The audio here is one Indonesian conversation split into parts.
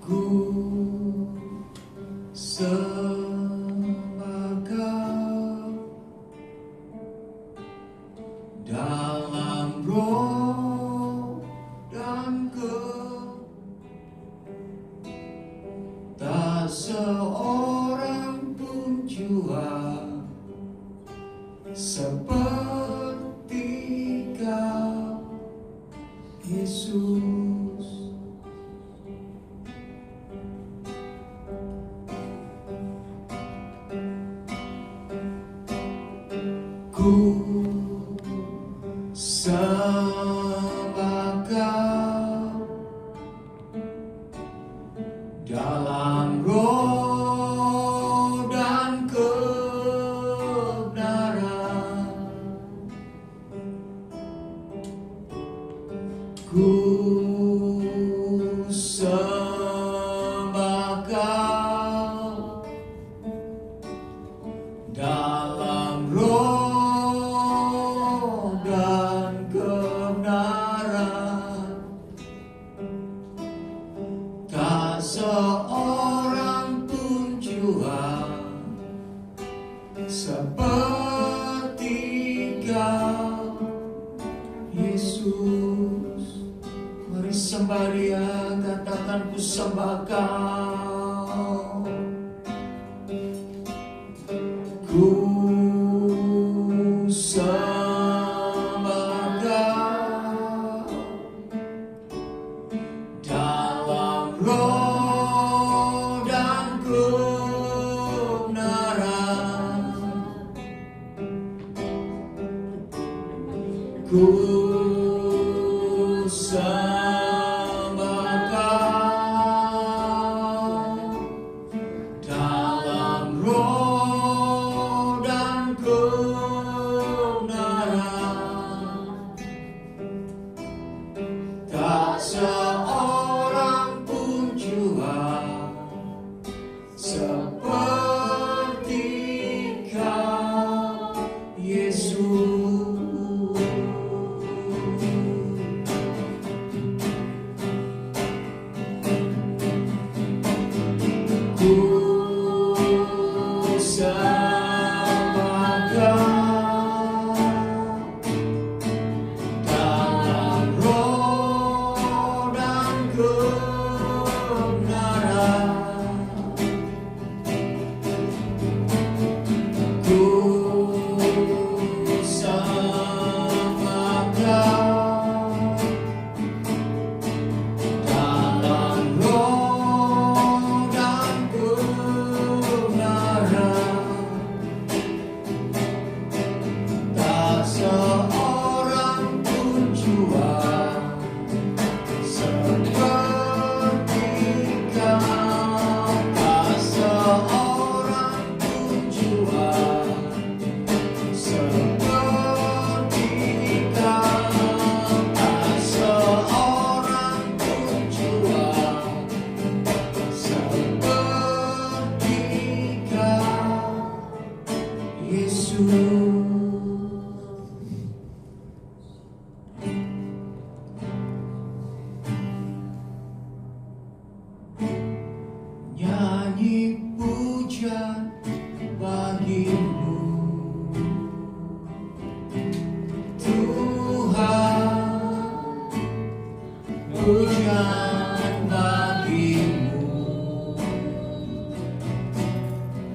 Ku sembah Kau dalam roh dan tak seorang pun jua seperti Kau, Yesus. Ku sembah Kau dalam roh dan kebenaran. Ku sembah Kau dalam roh dan kebenaran. Tak seorang pun jua seperti Kau, Yesus. Mari sembah Dia, katakan ku sembah Kau. Ku sembah Kau dalam roh dan kebenaran. Ku sembah Kau dalam roh dan kebenaran. Tak seorang pun jua seperti Kau, Yesus. Ku sembah Kau dalam roh dan kebenaran. Ku sembah Kau dalam roh dan kebenaran. Tak seorang pun jua seperti Kau. Tak seorang pun jua seperti Kau. Tak seorang pun jua seperti Kau, Yesus. Nyanyi pujian bagimu, Tuhan. Pujian bagimu,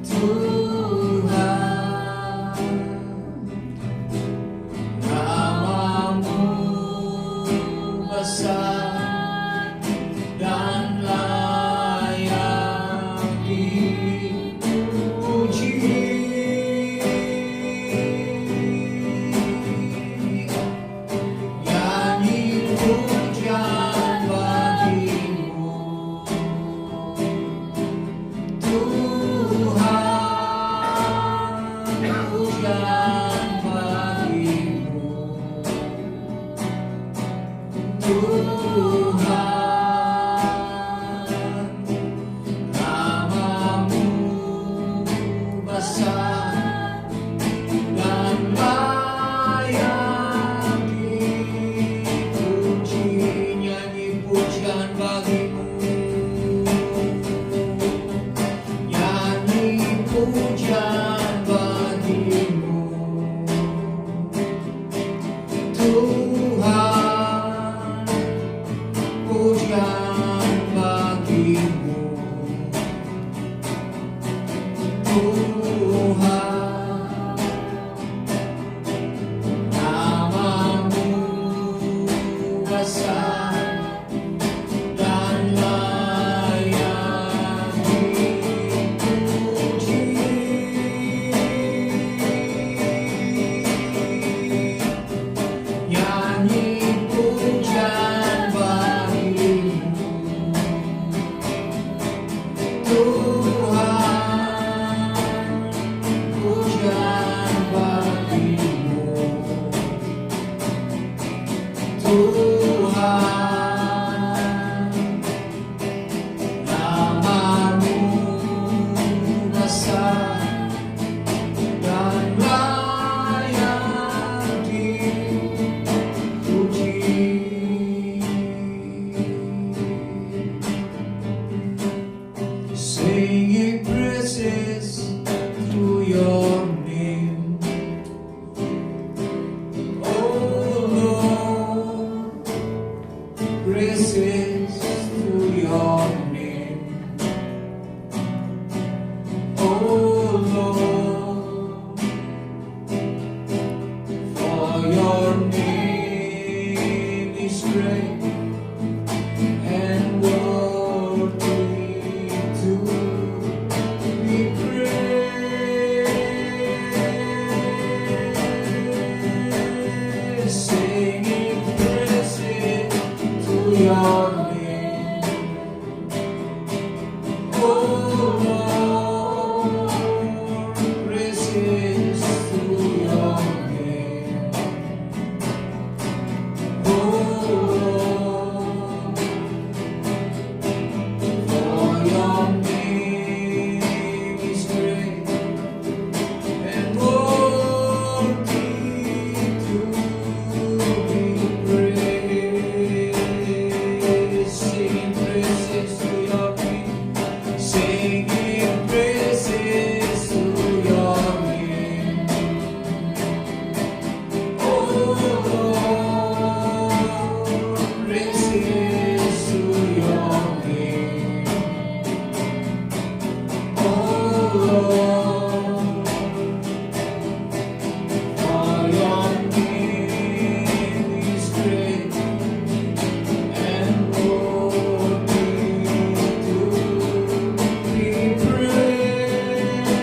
Tuhan. Namamu besar dan layak dipuji. Nyanyi pujian bagimu, pujian bagimu. pujian bagimu, Tuhan. Namamu besar dan layak dipuji. Nyanyi pujian bagimu, Tuhan. Pujian bagimu, Tuhan. Namamu besar dan layak dipuji. Singing praises to your name, oh Lord. Praises to your name, oh Lord. For your name is great and worthy to be praised. Singing praises to your name, oh Lord. Praises to your name, oh Lord. For your name is great and worthy to be praised. Singing praises to your name, singing praises to your name, oh Lord. Praises to your name, oh Lord. For your name is great and worthy to be praised.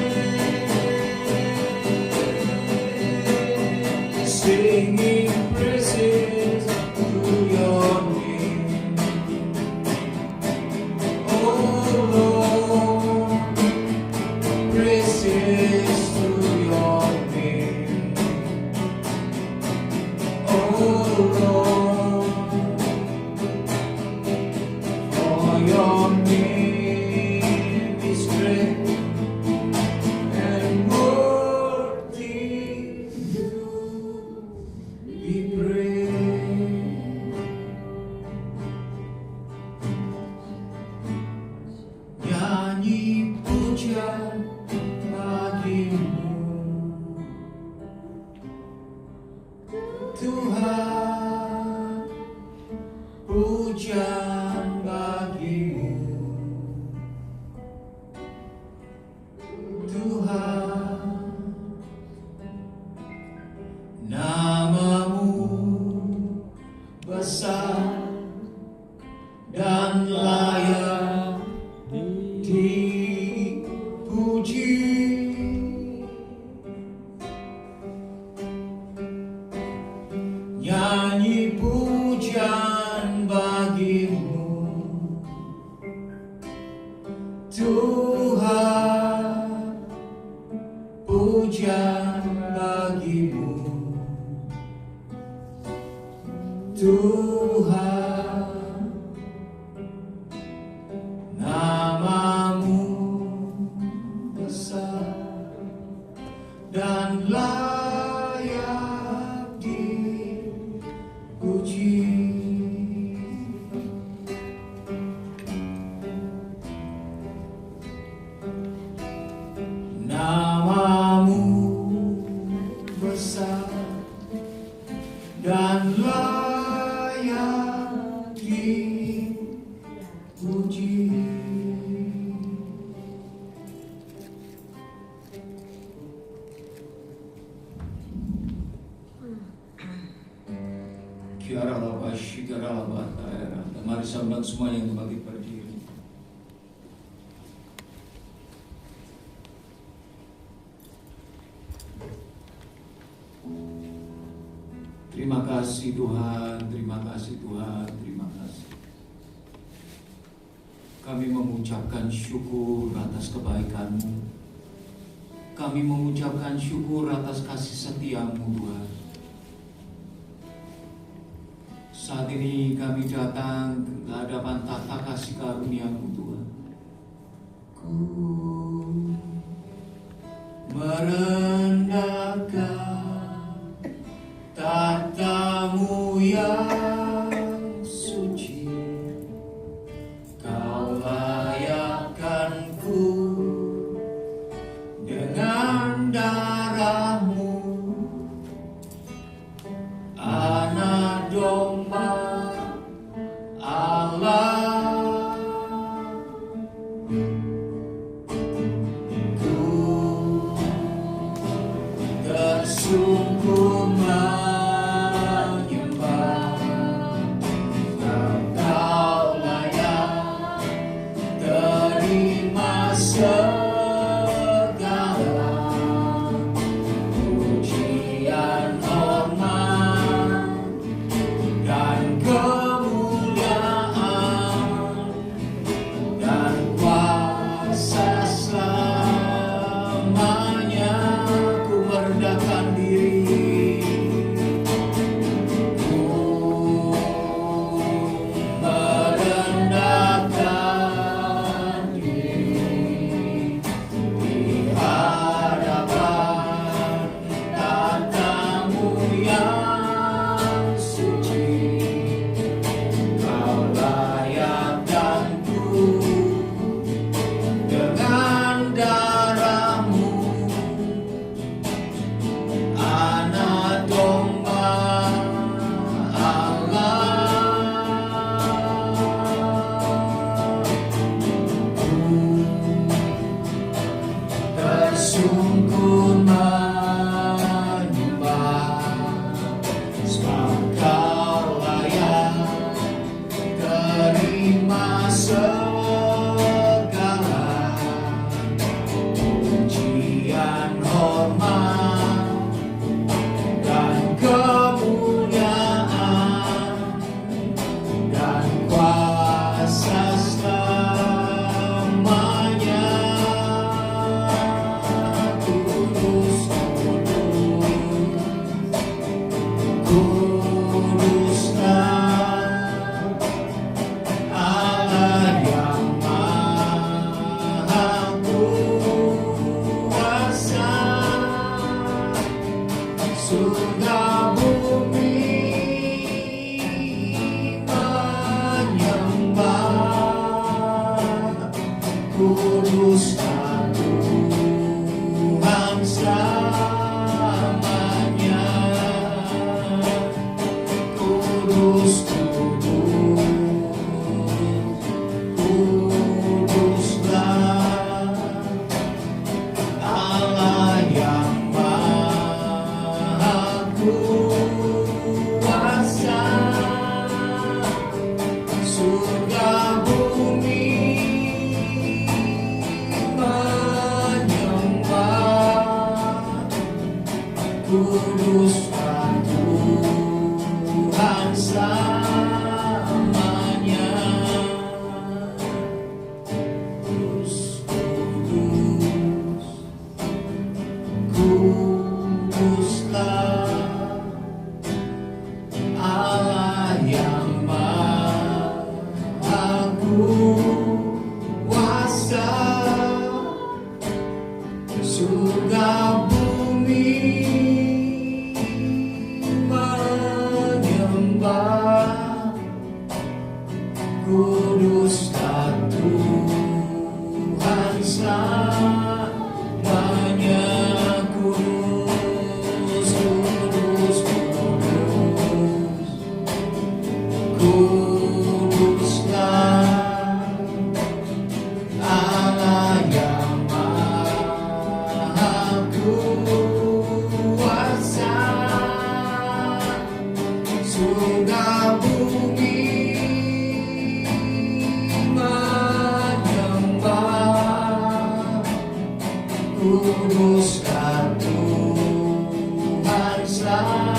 Singing praises to your name, oh Lord. Praises to your name, oh Lord. For your name is great and worthy to be praised. Nyanyi pujian bagimu, Tuhan. Pujian bagimu, Tuhan. Namamu besar dan layak dipuji. Nyanyi pujian bagimu, Tuhan. Pujian bagimu, Tuhan. Namamu besar dan layak dipuji. puji. Kiara laba shikara laba taera. Mari saya undang semuanya untuk bagi berdiri. Terima kasih Tuhan, terima kasih Tuhan, terima kasih. Kami mengucapkan syukur atas kebaikan-Mu. Kami mengucapkan syukur atas kasih setia-Mu Tuhan. Saat ini kami datang ke hadapan tahta kasih karunia-Mu Tuhan. Ku merendahkan tahta-Mu yang suci. Kau layakkanku dengan darah-Mu, anak domba Allah. Ku tersungkur menyembah, Kau layak terima segala pujian, hormat, dan kemuliaan, dan kuasa selamanya. Ku merendahkan diri, ku merendahkan diri di hadapan tahta-Mu yang suci. Kau layakkanku dengan darah-Mu, anak domba Allah. Tersungkur menyembah, sebab Kau layak terima segala pujian, hormat, dan kemuliaan, dan kuasa selamanya. Kudus, kuduslah Allah yang Maha Kuasa. Surga bumi menyembah, kuduslah Tuhan selamanya. Kudus, kuduslah Allah yang Maha Kuasa. Surga bumi menyembah, kuduslah Tuhan selamanya. Kudus, kuduslah Allah yang Maha Kuasa. Surga bumi menyembah, kuduslah Tuhan selamanya. Kudus, kudus, kudus, kuduslah kuduslah Tuhan selamanya.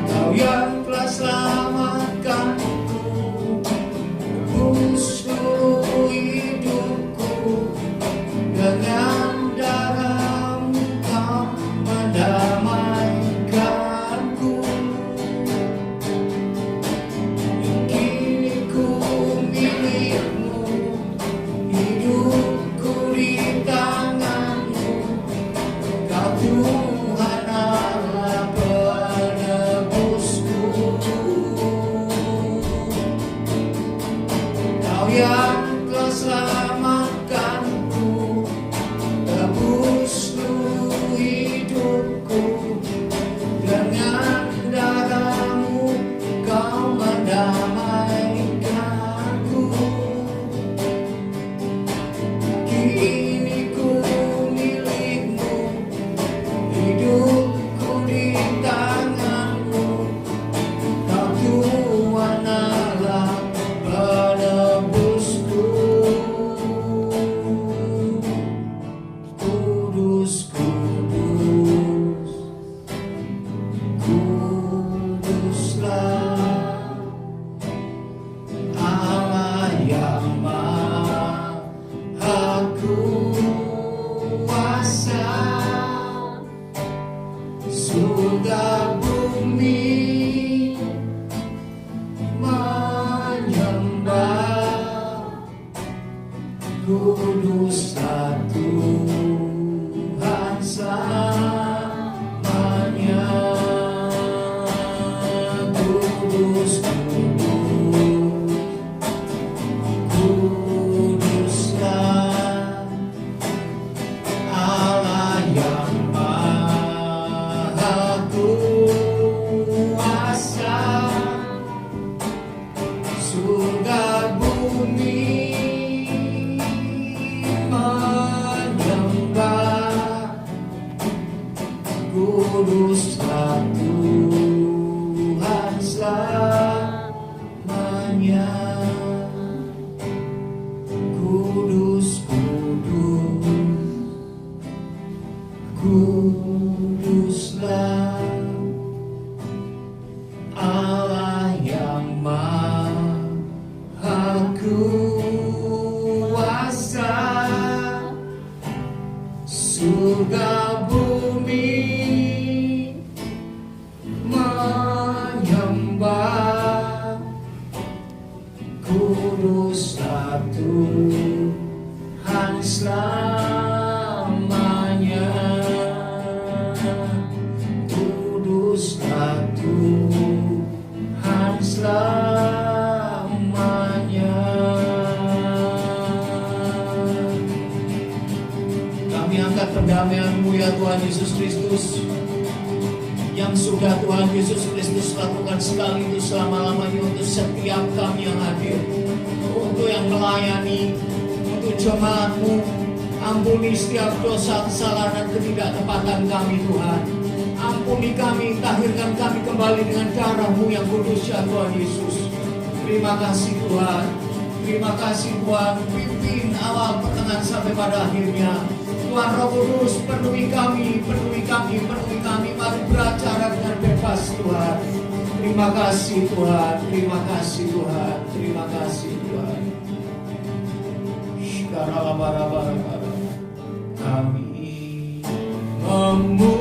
Kau yang telah selamatkanku, tebus seluruh hidupku, dengan darah-Mu Kau mendamaikanku. Kini ku milik-Mu, hidupku di tangan-Mu. Kau Tuhan Allah penebusku. Kau yang telah selamatkanku, tebus seluruh hidupku, dengan darah-Mu Kau mendamaikanku. Kini ku milik-Mu, hidupku di tangan-Mu. Kau Tuhan Allah penebusku. Kudus, kudus, kuduslah Allah yang Maha Kuasa. Surga bumi menyembah, kuduslah Tuhan selamanya. Kudus, kudus, kuduslah Allah yang Maha Kuasa. Surga bumi menyembah, kuduslah Tuhan selamanya. Kudus, kudus, kuduslah Allah yang Maha Kuasa. Surga bumi menyembah, kuduslah Tuhan selamanya. Kuduslah Tuhan selamanya. Kami angkat perdamaian-Mu ya Tuhan Yesus Kristus, yang sudah Tuhan Yesus Kristus lakukan sekali itu selama-lamanya untuk setiap kami yang hadir, untuk yang melayani, untuk jemaat-Mu. Ampuni setiap dosa, kesalahan, dan ketidaktepatan kami Tuhan. Ampuni kami, tahirkan kami kembali dengan darah-Mu yang kudus ya Tuhan Yesus. Terima kasih Tuhan. Terima kasih Tuhan. Pimpin awal, pertengahan, sampai pada akhirnya. Tuhan Roh Kudus, penuhi kami, penuhi kami, penuhi kami. Mari beracara dengan bebas Tuhan. Terima kasih Tuhan. Terima kasih Tuhan. Terima kasih Tuhan. Kami memuji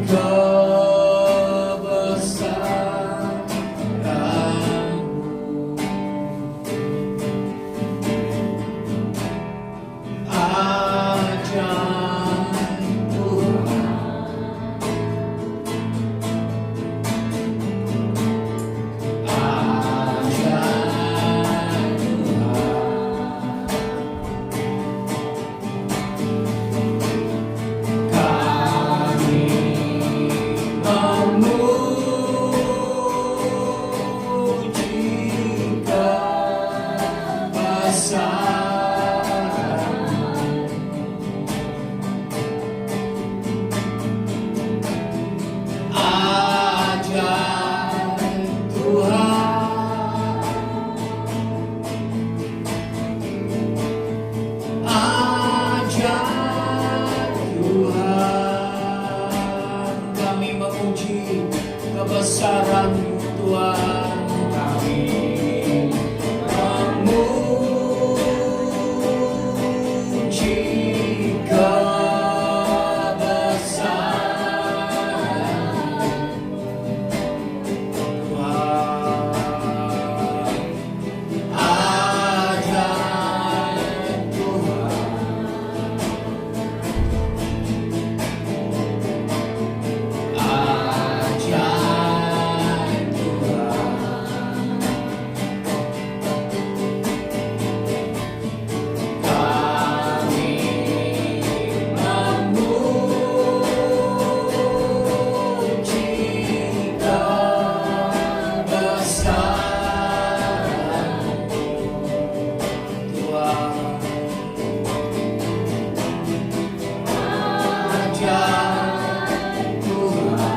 kebesaran-Mu. Ajaib Tuhan, ajaib Tuhan. kebesaran-Mu Tuhan, kami memuji kebesaran Tuhan. Ajaib Tuhan, ajaib Tuhan, kami memuji kebesaran Tuhan. Ajaib Tuhan, ajaib Tuhan,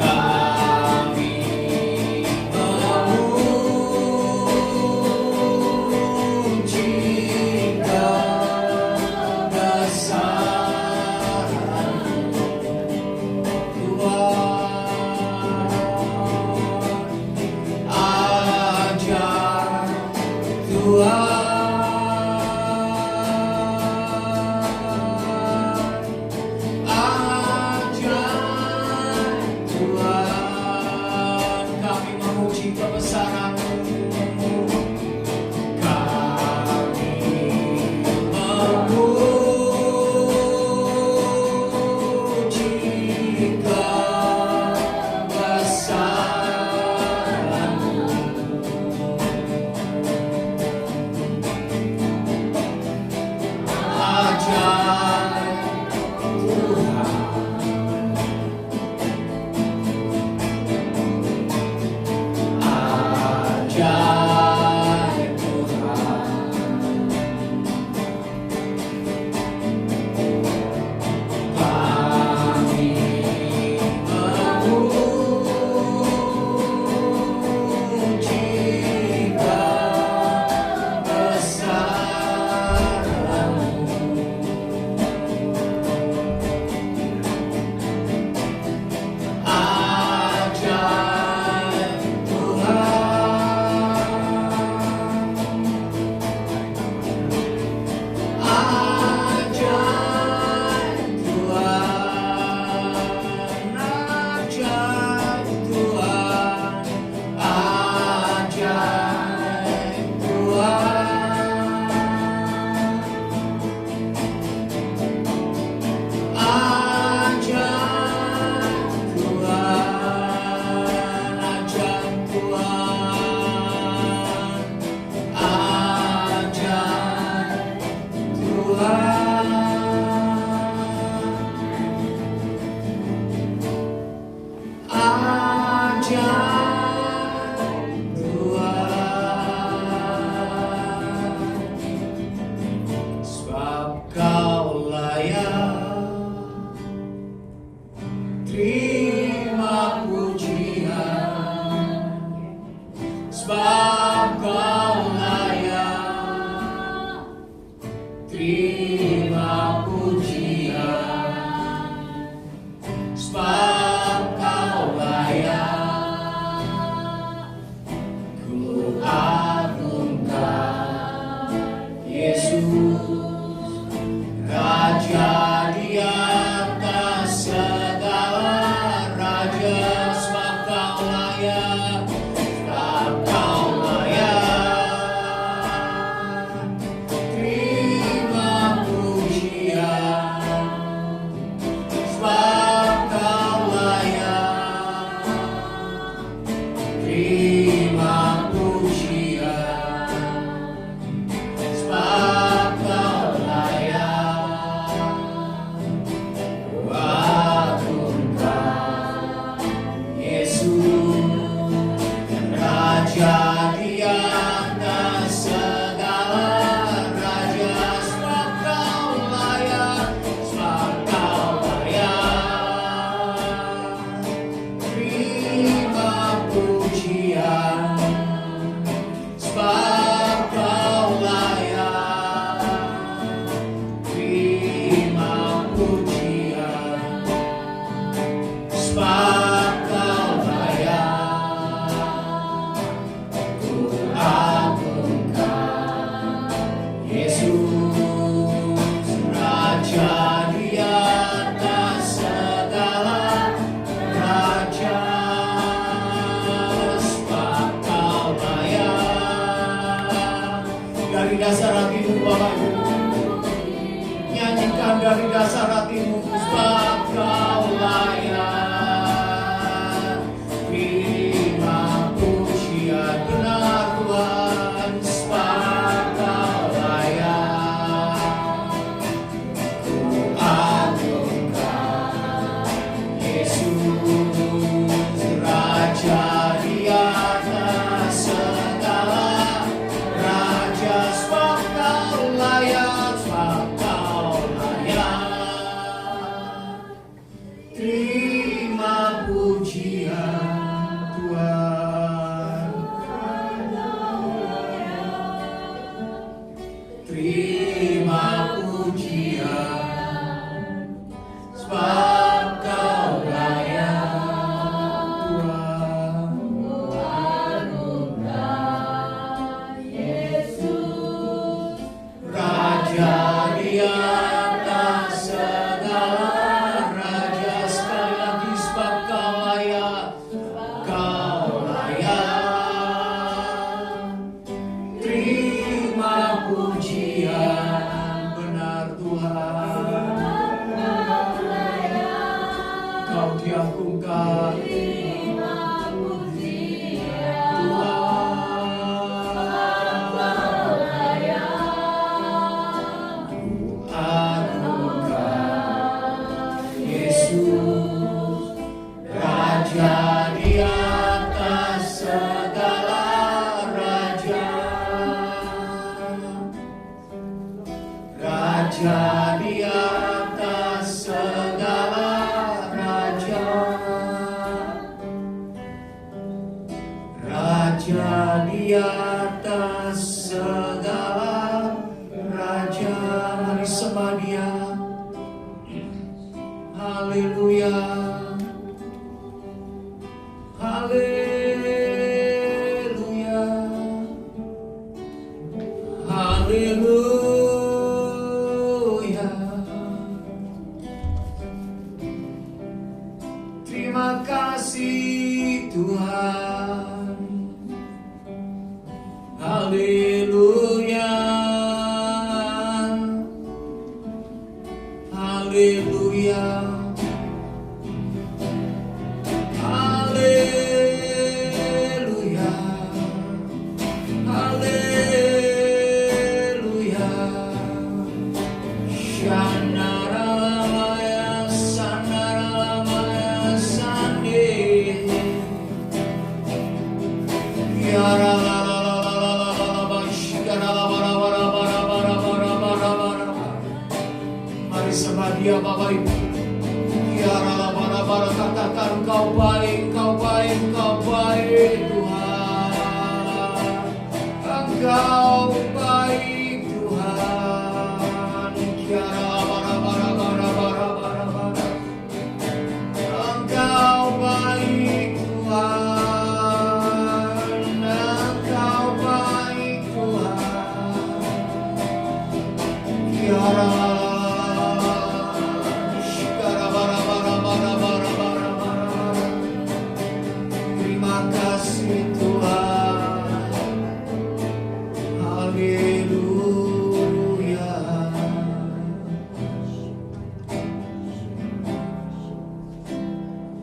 kami memuji kebesaran Tuhan. Ajaib Tuhan, ajaib Tuhan, kami memuji kebesaran-Mu, kami memuji kebesaran sebab Kau layak ku agungkan. Yesus Raja di atas segala raja, sebab Kau layak. Dari dasar hatimu Bapak Ibu, nyanyikan dari dasar hatimu, sebab Kau layak. Terima pujian benar Tuhan, sebab Kau layak ku agungkan. Yesus Raja di atas segala raja, sebab Kau layak, sebab Kau layak. Terima pujian Tuhan. Terima pujian, sebab Kau layak Tuhan. Raja di atas segala raja, sekali lagi, sebab Kau layak, Kau layak. Terima pujian benar Tuhan. Kau diagungkan agungkan. Yesus Raja di atas segala raja, Raja di atas segala raja, Raja di atas segala raja. Mari sembah Dia. Haleluya. Haleluya. Haleluya. Terima kasih Tuhan. Haleluya. Haleluya. Haleluya. Haleluya. Shanaralamaya, sanaralamaya, sande. Yaralalalalalalala, shikaralabarabarabarabarabarabarabarabara. Mari sembah Dia Bapak Ibu. Yaralabarabara, katakan Kau baik, Kau baik, Kau baik Tuhan. Engkau baik Tuhan. Yaralabarabarabarabarabarabara. Engkau baik Tuhan. Engkau baik Tuhan. Terima kasih Tuhan. Haleluya.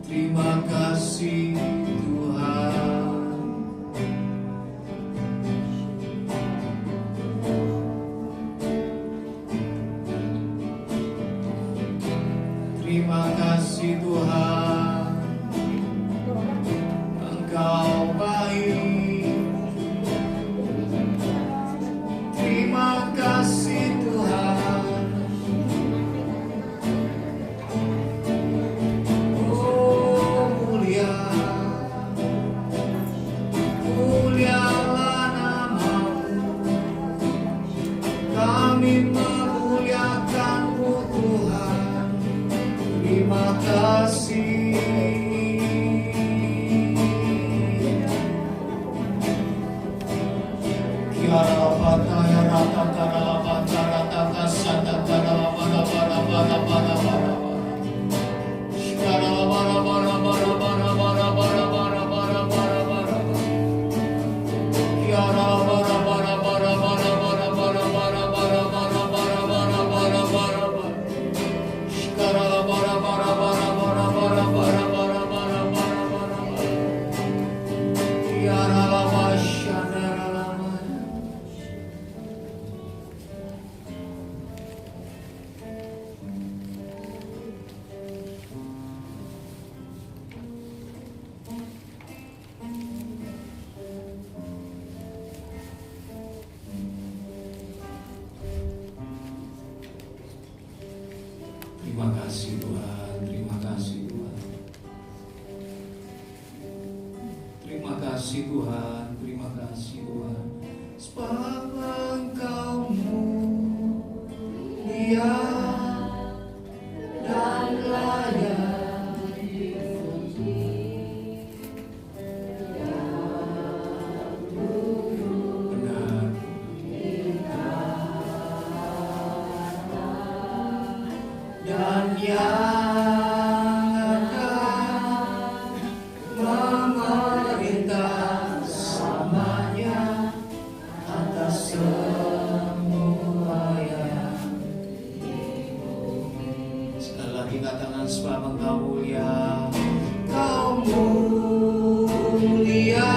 Terima kasih Tuhan. Terima kasih Tuhan. Engkau baik. Terima kasih Tuhan. Oh mulia. kasih Tuhan, terima kasih Tuhan. Terima kasih Tuhan, terima kasih Tuhan. Sebab Engkau mulia dan layak dipuji. Benar. Dan yang akan memerintah samanya atas semua yang di bumi. Sekali lagi katakan sebab Engkau mulia, Kau mulia.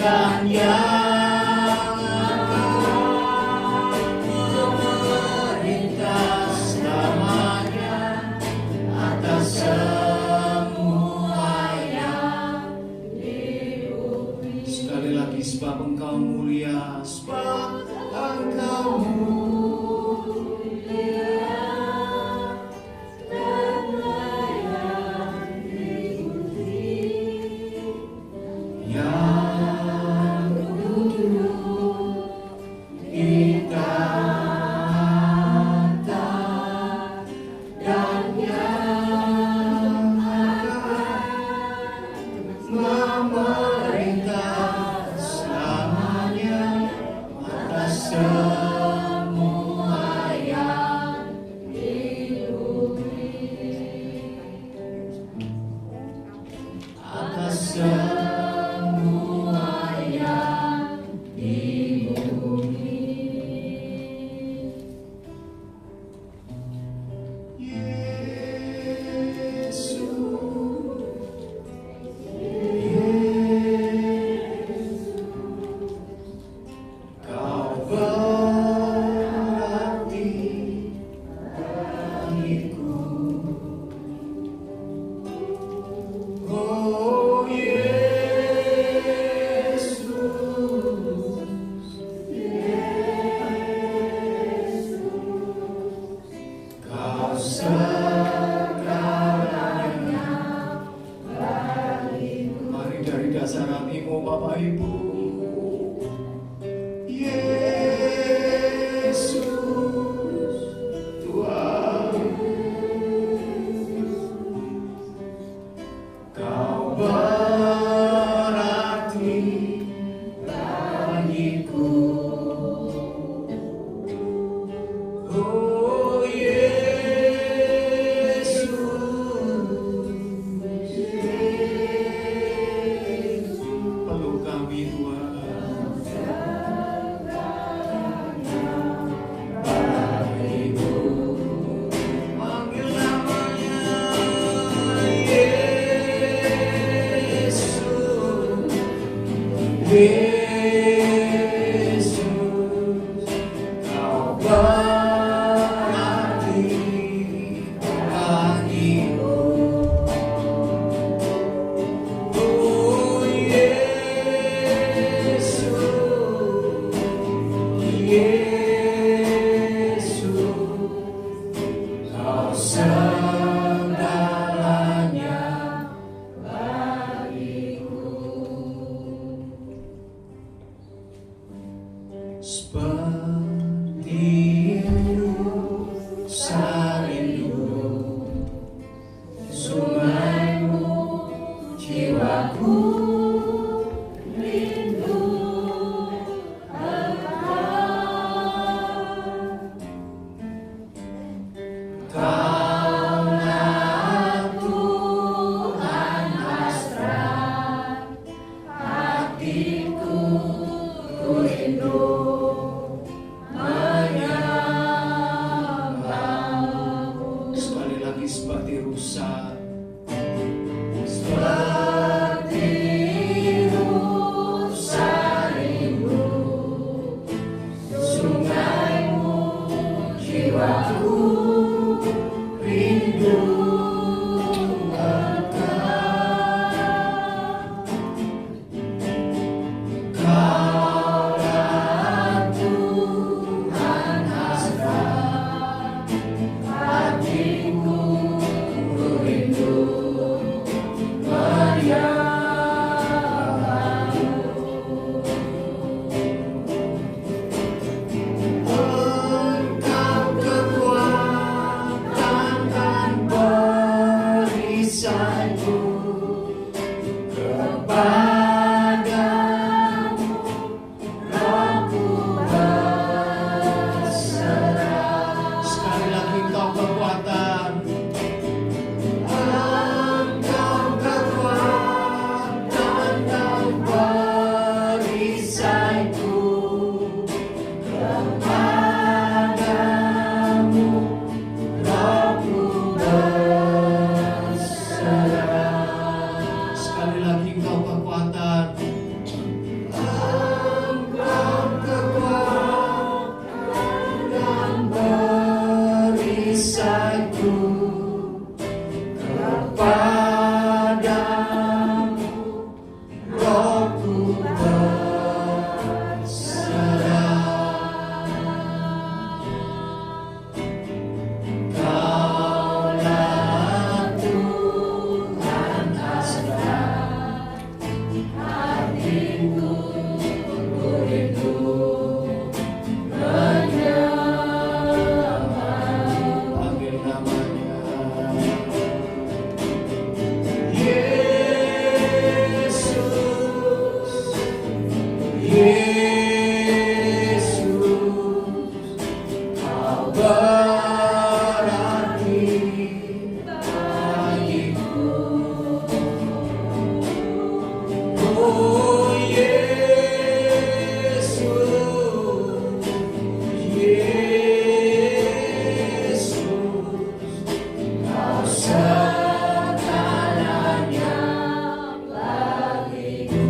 Dan yang akan memerintah selamanya atas semua yang di bumi. Sekali lagi sebab Engkau mulia, sebab Engkau mulia dan layak dipuji. Yang Yesus, Kau berarti bagiku. Oh Yesus, Yesus, Kau segalanya bagiku. Seperti rindu, sarindu, sungaimu, jiwaku rindu Kaulah Tuhan hasrat hatiku, ku rindu menyembahmu. Sekali lagi, seperti rusa, seperti rusa rindu, sungaimu, jiwaku rindu Kaulah Tuhan hasrat hatiku, ku rindu menyembahmu. Engkau kekuatan dan perisaiku, kepadamu Rohku berserah. Sekali lagi, Engkau kekuatan, Engkau kekuatan dan perisaiku, kepadamu Rohku berserah. Sekali lagi, Engkau kekuatan, Engkau kekuatan dan perisaiku, kepadamu Rohku berserah. Kaulah Tuhan hasrat hatiku, ku rindu menyembahmu. Panggil namanya Yesus, Yesus, Kau berarti bagiku. Oh Yesus, Yesus, Kau segalanya bagiku.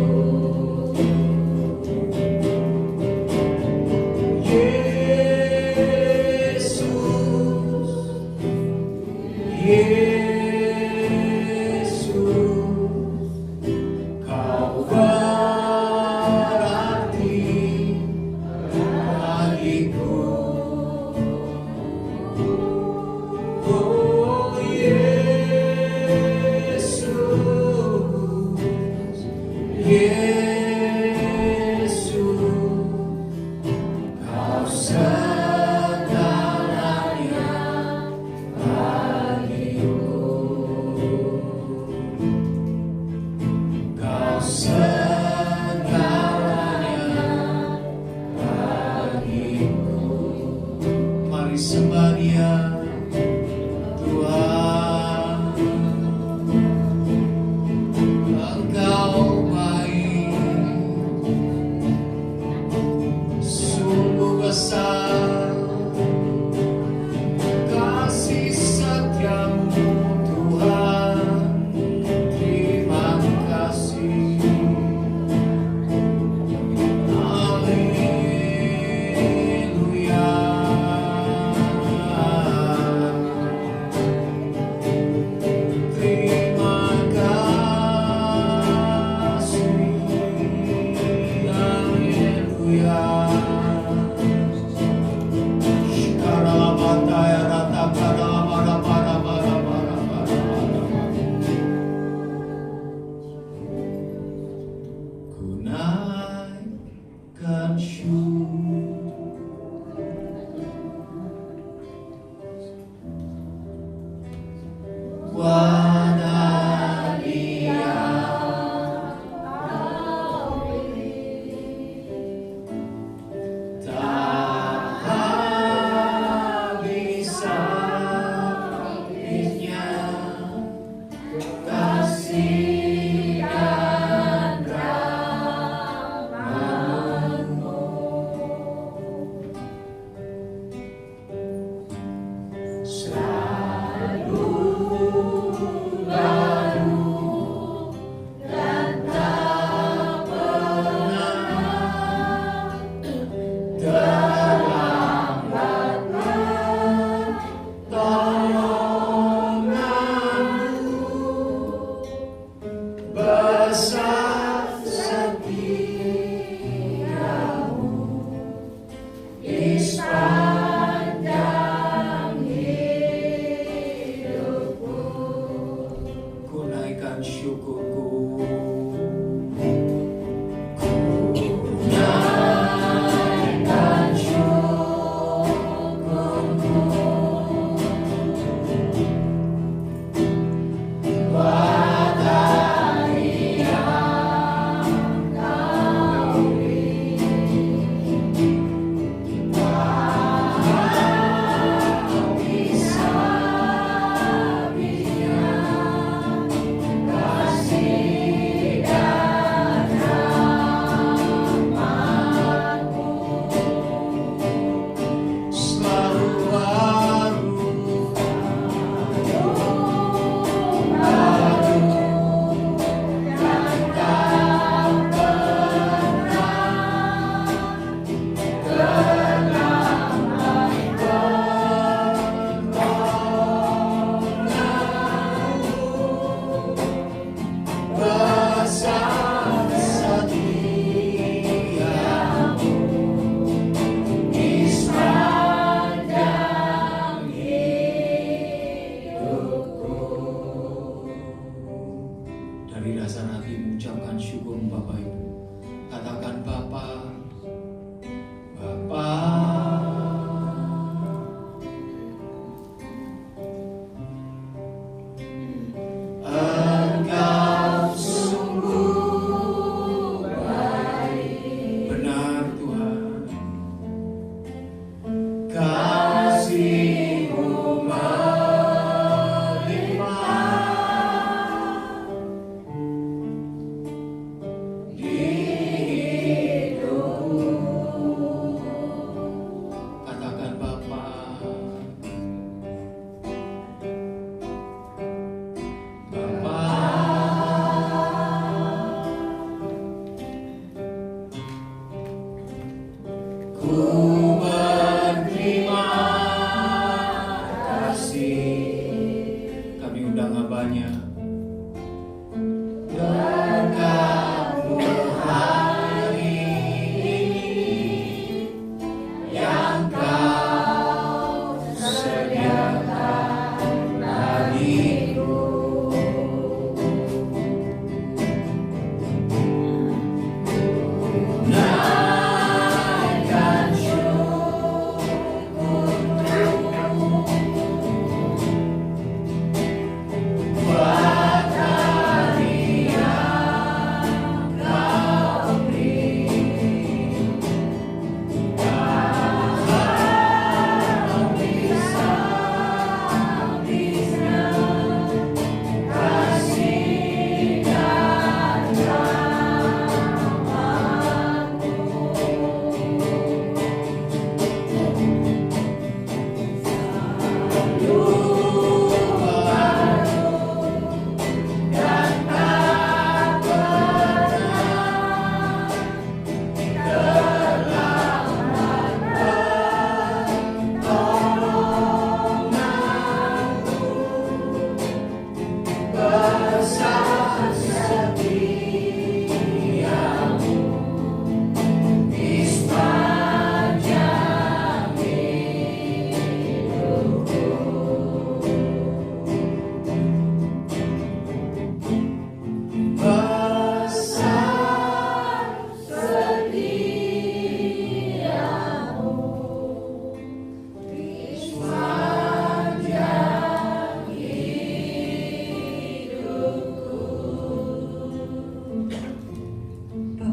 Yesus, Yesus, Kau berarti bagiku. Oh Yesus, Yesus, Kau segalanya bagiku. syukurku. Dari dasar hatimu ucapkan syukur Bapak Ibu. Katakan Bapa, Bapa. Engkau sungguh baik. Benar Tuhan. Kasih-Mu ku berterima kasih. Kami undang abahnya. Berkat-Mu hari ini yang Kau sediakan bagiku.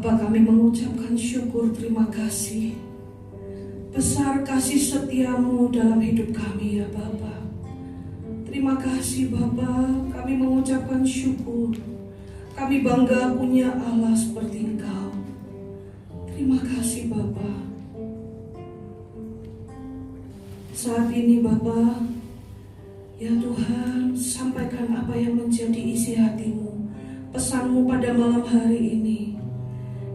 Bapa, kami mengucapkan syukur, terima kasih. Besar kasih setia-Mu dalam hidup kami ya Bapa. Terima kasih Bapa, kami mengucapkan syukur. Kami bangga punya Allah seperti Engkau. Terima kasih Bapa. Saat ini Bapa, ya Tuhan, sampaikan apa yang menjadi isi hati-Mu, pesan-Mu pada malam hari ini.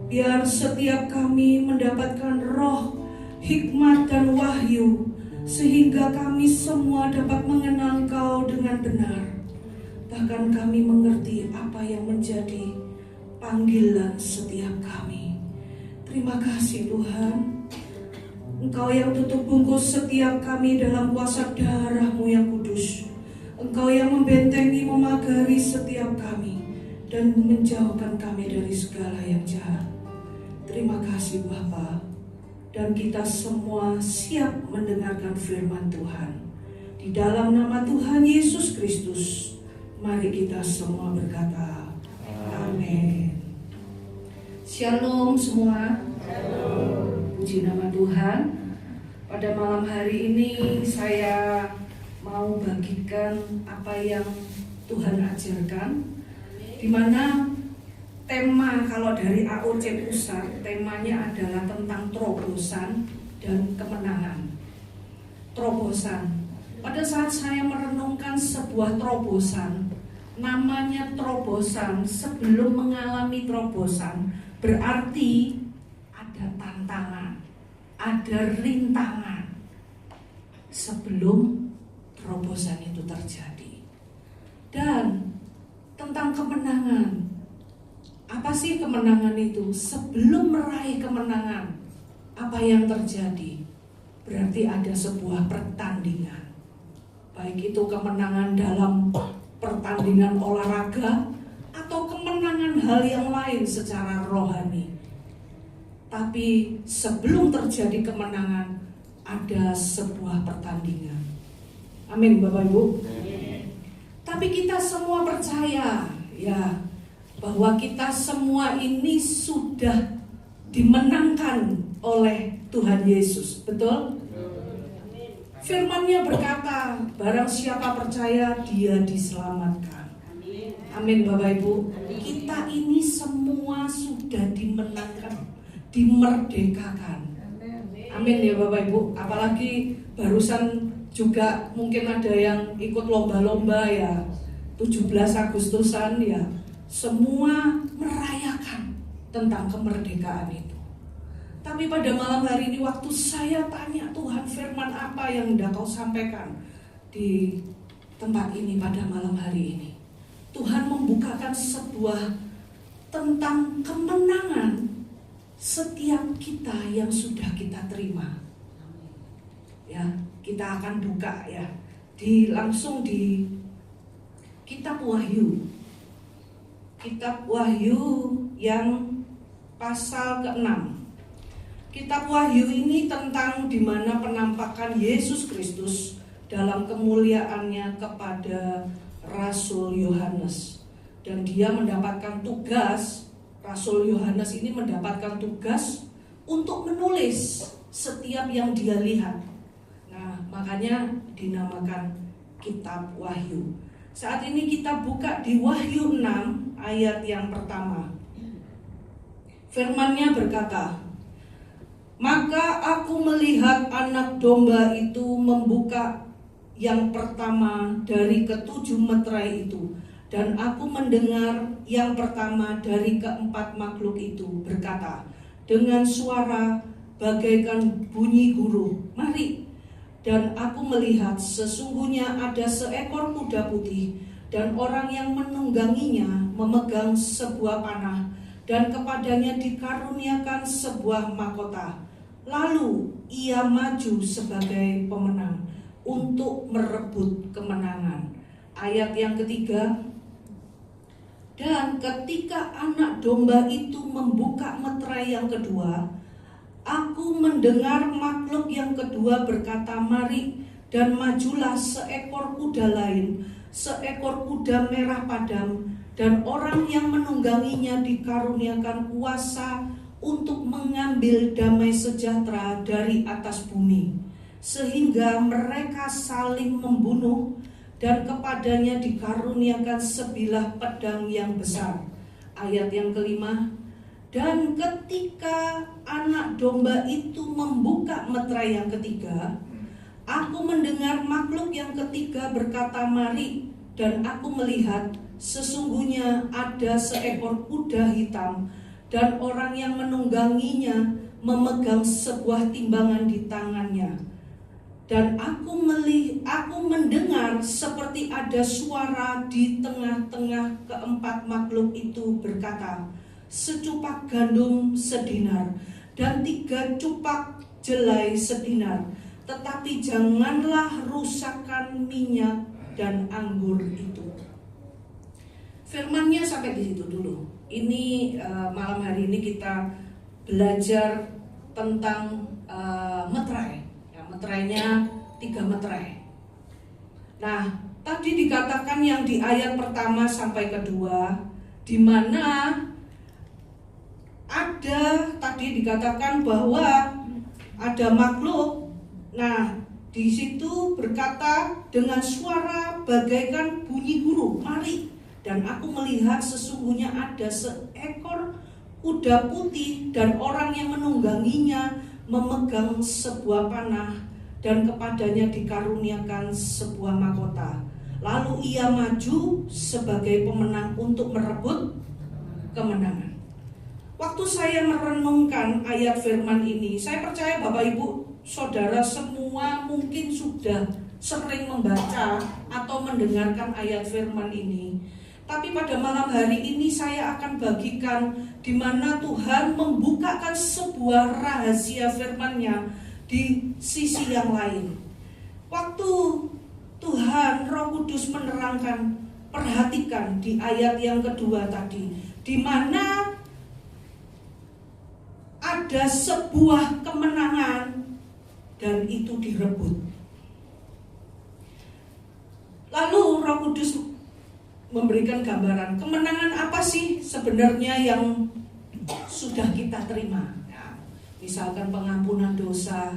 Biar setiap kami mendapatkan roh, hikmat dan wahyu, sehingga kami semua dapat mengenal Engkau dengan benar. Bahkan kami mengerti apa yang menjadi panggilan setiap kami. Terima kasih Tuhan. Engkau yang tutup bungkus setiap kami dalam kuasa darah-Mu yang kudus. Engkau yang membentengi, memagari setiap kami. dan menjauhkan kami dari segala yang jahat. Terima kasih Bapa, dan kita semua siap mendengarkan firman Tuhan. Di dalam nama Tuhan Yesus Kristus, mari kita semua berkata, amin. Shalom semua. Puji nama Tuhan. Pada malam hari ini saya mau bagikan apa yang Tuhan ajarkan, di mana tema kalau dari AOC Pusat, temanya adalah tentang terobosan dan kemenangan. Terobosan. Pada saat saya merenungkan sebuah terobosan, namanya terobosan, sebelum mengalami terobosan, berarti ada tantangan, ada rintangan sebelum terobosan itu terjadi. Dan tentang kemenangan, apa sih kemenangan itu? Sebelum meraih kemenangan, apa yang terjadi? Berarti ada sebuah pertandingan. Baik itu kemenangan dalam pertandingan olahraga atau kemenangan hal yang lain secara rohani. Tapi sebelum terjadi kemenangan, ada sebuah pertandingan. Amin Bapak Ibu. Tapi kita semua percaya ya, bahwa kita semua ini sudah dimenangkan oleh Tuhan Yesus, betul? Firman-Nya berkata, barang siapa percaya dia diselamatkan. Amin Bapak Ibu. Kita ini semua sudah dimenangkan, dimerdekakan. Amin ya Bapak Ibu. Apalagi barusan juga mungkin ada yang ikut lomba-lomba ya, 17 Agustusan ya. Semua merayakan tentang kemerdekaan itu. Tapi pada malam hari ini waktu saya tanya Tuhan, firman apa yang hendak kau sampaikan di tempat ini pada malam hari ini, Tuhan membukakan sebuah tentang kemenangan setiap kita yang sudah kita terima. Ya, kita akan buka ya, langsung di Kitab Wahyu. Kitab Wahyu yang pasal ke-6. Kitab Wahyu ini tentang di mana penampakan Yesus Kristus dalam kemuliaannya kepada Rasul Yohanes. Dan dia mendapatkan tugas, Rasul Yohanes ini mendapatkan tugas untuk menulis setiap yang dia lihat. Nah, makanya dinamakan Kitab Wahyu. Saat ini kita buka di Wahyu 6 ayat yang pertama. Firman-Nya berkata, maka aku melihat anak domba itu membuka yang pertama dari ketujuh meterai itu, dan aku mendengar yang pertama dari keempat makhluk itu berkata dengan suara bagaikan bunyi guru, mari. Dan aku melihat sesungguhnya ada seekor kuda putih, dan orang yang menungganginya memegang sebuah panah, dan kepadanya dikaruniakan sebuah mahkota. Lalu ia maju sebagai pemenang untuk merebut kemenangan. Ayat yang ketiga, dan ketika anak domba itu membuka meterai yang kedua, aku mendengar makhluk yang kedua berkata, mari, dan majulah seekor kuda lain, seekor kuda merah padam, dan orang yang menungganginya dikaruniakan kuasa untuk mengambil damai sejahtera dari atas bumi, sehingga mereka saling membunuh, dan kepadanya dikaruniakan sebilah pedang yang besar. Ayat yang kelima, dan ketika anak domba itu membuka meterai yang ketiga, aku mendengar makhluk yang ketiga berkata, mari, dan aku melihat sesungguhnya ada seekor kuda hitam, dan orang yang menungganginya memegang sebuah timbangan di tangannya. Dan aku mendengar seperti ada suara di tengah-tengah keempat makhluk itu berkata, secupak gandum sedinar, dan 3 cupak jelai sedinar, tetapi janganlah rusakkan minyak dan anggur itu. Firman-Nya sampai di situ dulu. Ini malam hari ini kita belajar tentang meterai. Ya, meterainya 3 meterai. Nah, tadi dikatakan yang di ayat pertama sampai kedua, di mana ada tadi dikatakan bahwa ada makhluk. Nah, di situ berkata dengan suara bagaikan bunyi huruf, mari. Dan aku melihat sesungguhnya ada seekor kuda putih dan orang yang menungganginya memegang sebuah panah dan kepadanya dikaruniakan sebuah mahkota. Lalu ia maju sebagai pemenang untuk merebut kemenangan. Waktu saya merenungkan ayat firman ini, saya percaya Bapak Ibu Saudara semua mungkin sudah sering membaca atau mendengarkan ayat firman ini. Tapi pada malam hari ini saya akan bagikan di mana Tuhan membukakan sebuah rahasia firman-Nya di sisi yang lain. Waktu Tuhan Roh Kudus menerangkan, perhatikan di ayat yang kedua tadi, di mana ada sebuah kemenangan dan itu direbut. Lalu Roh Kudus memberikan gambaran kemenangan apa sih sebenarnya yang sudah kita terima. Ya, misalkan pengampunan dosa,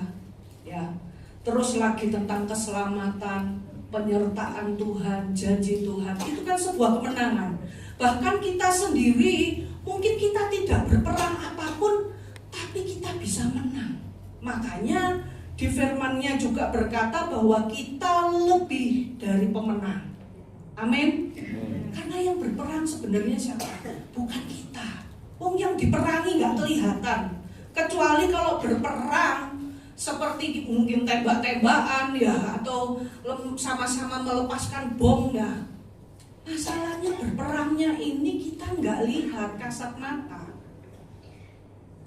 ya. Terus lagi tentang keselamatan, penyertaan Tuhan, janji Tuhan. Itu kan sebuah kemenangan. Bahkan kita sendiri mungkin kita tidak berperang apapun, tapi kita bisa menang. Makanya di firman-Nya juga berkata bahwa kita lebih dari pemenang. Amin. Karena yang berperang sebenarnya siapa? Bukan kita. Yang diperangi nggak kelihatan. Kecuali kalau berperang seperti mungkin tembak-tembakan ya, atau sama-sama melepaskan bom ya. Masalahnya berperangnya ini kita nggak lihat kasat mata.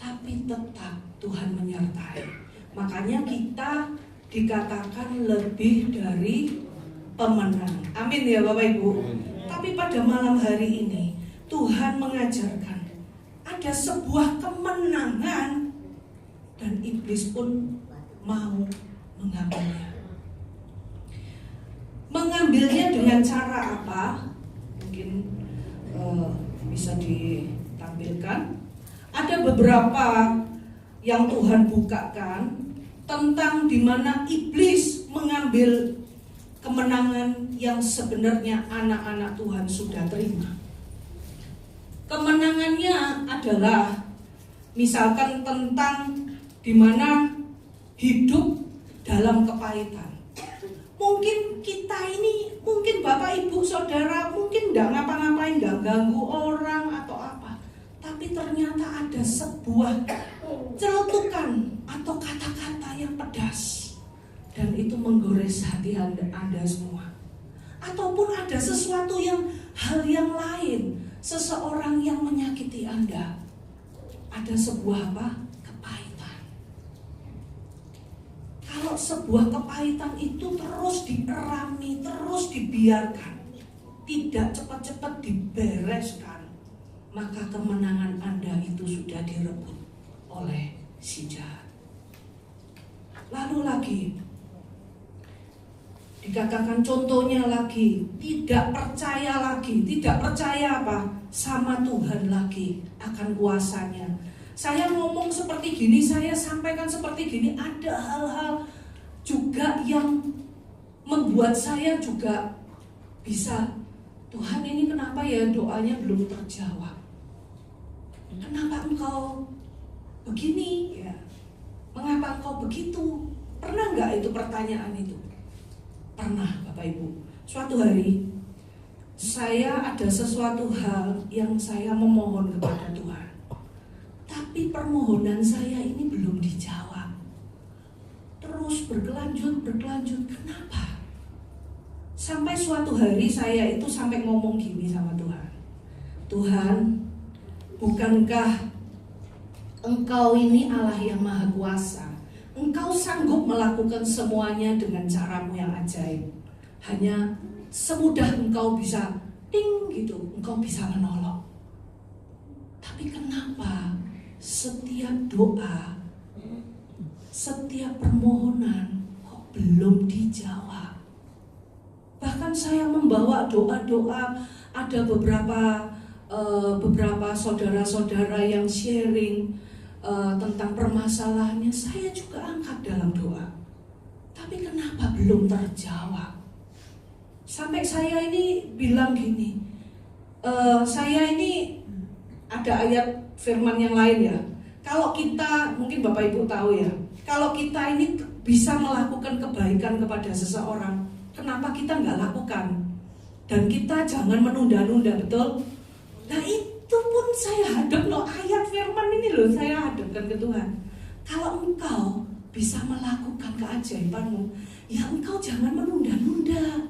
Tapi tetap Tuhan menyertai. Makanya kita dikatakan lebih dari pemenang. Amin ya Bapak Ibu. Tapi pada malam hari ini Tuhan mengajarkan ada sebuah kemenangan dan iblis pun mau mengambilnya. Mengambilnya dengan cara apa? Mungkin bisa ditampilkan. Ada beberapa yang Tuhan bukakan tentang di mana iblis mengambil kemenangan yang sebenarnya anak-anak Tuhan sudah terima. Kemenangannya adalah misalkan tentang di mana hidup dalam kepahitan. Mungkin kita ini, mungkin Bapak Ibu Saudara mungkin enggak ngapa-ngapain, enggak ganggu orang atau apa. Tapi ternyata ada sebuah celutukan atau kata-kata yang pedas. Dan itu menggores hati Anda semua. Ataupun ada sesuatu hal yang lain, seseorang yang menyakiti Anda. Ada sebuah apa? Kepahitan. Kalau sebuah kepahitan itu terus diperami, terus dibiarkan, tidak cepat-cepat dibereskan, maka kemenangan Anda itu sudah direbut oleh si jahat. Lalu lagi dikatakan contohnya lagi, tidak percaya lagi. Tidak percaya apa? Sama Tuhan lagi akan kuasanya. Saya ngomong seperti gini, saya sampaikan seperti gini. Ada hal-hal juga yang membuat saya juga bisa, Tuhan ini kenapa ya doanya belum terjawab? Kenapa engkau begini? Ya, mengapa engkau begitu? Pernah nggak itu pertanyaan itu? Pernah Bapak Ibu. Suatu hari saya ada sesuatu hal yang saya memohon kepada Tuhan, tapi permohonan saya ini belum dijawab. Terus berkelanjut. Kenapa? Sampai suatu hari saya itu sampai ngomong gini sama Tuhan. Tuhan, bukankah Engkau ini Allah yang Maha Kuasa? Engkau sanggup melakukan semuanya dengan caramu yang ajaib. Hanya semudah Engkau bisa ting gitu, engkau bisa menolong. Tapi kenapa setiap doa, setiap permohonan kok belum dijawab? Bahkan saya membawa doa-doa, ada beberapa saudara-saudara yang sharing tentang permasalahannya, saya juga angkat dalam doa. Tapi kenapa belum terjawab? Sampai saya ini bilang gini, saya ini ada ayat firman yang lain ya. Kalau kita, mungkin Bapak Ibu tahu ya, kalau kita ini bisa melakukan kebaikan kepada seseorang, kenapa kita nggak lakukan? Dan kita jangan menunda-nunda, betul? Nah itu pun saya hadap loh, ayat firman ini loh saya hadapkan ke Tuhan. Kalau engkau bisa melakukan keajaibanmu, ya engkau jangan menunda-nunda.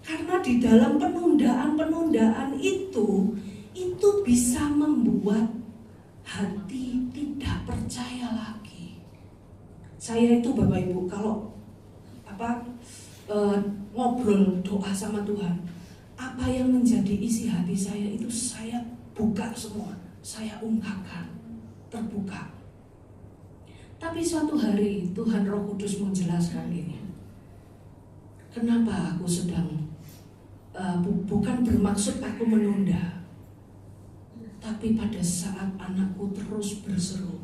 Karena di dalam penundaan itu bisa membuat hati tidak percaya lagi. Saya itu Bapak Ibu kalau ngobrol doa sama Tuhan, apa yang menjadi isi hati saya itu saya buka semua, saya ungkapkan, terbuka. Tapi suatu hari Tuhan Roh Kudus menjelaskan ini. Kenapa aku sedang bukan bermaksud aku menunda, tapi pada saat anakku terus berseru,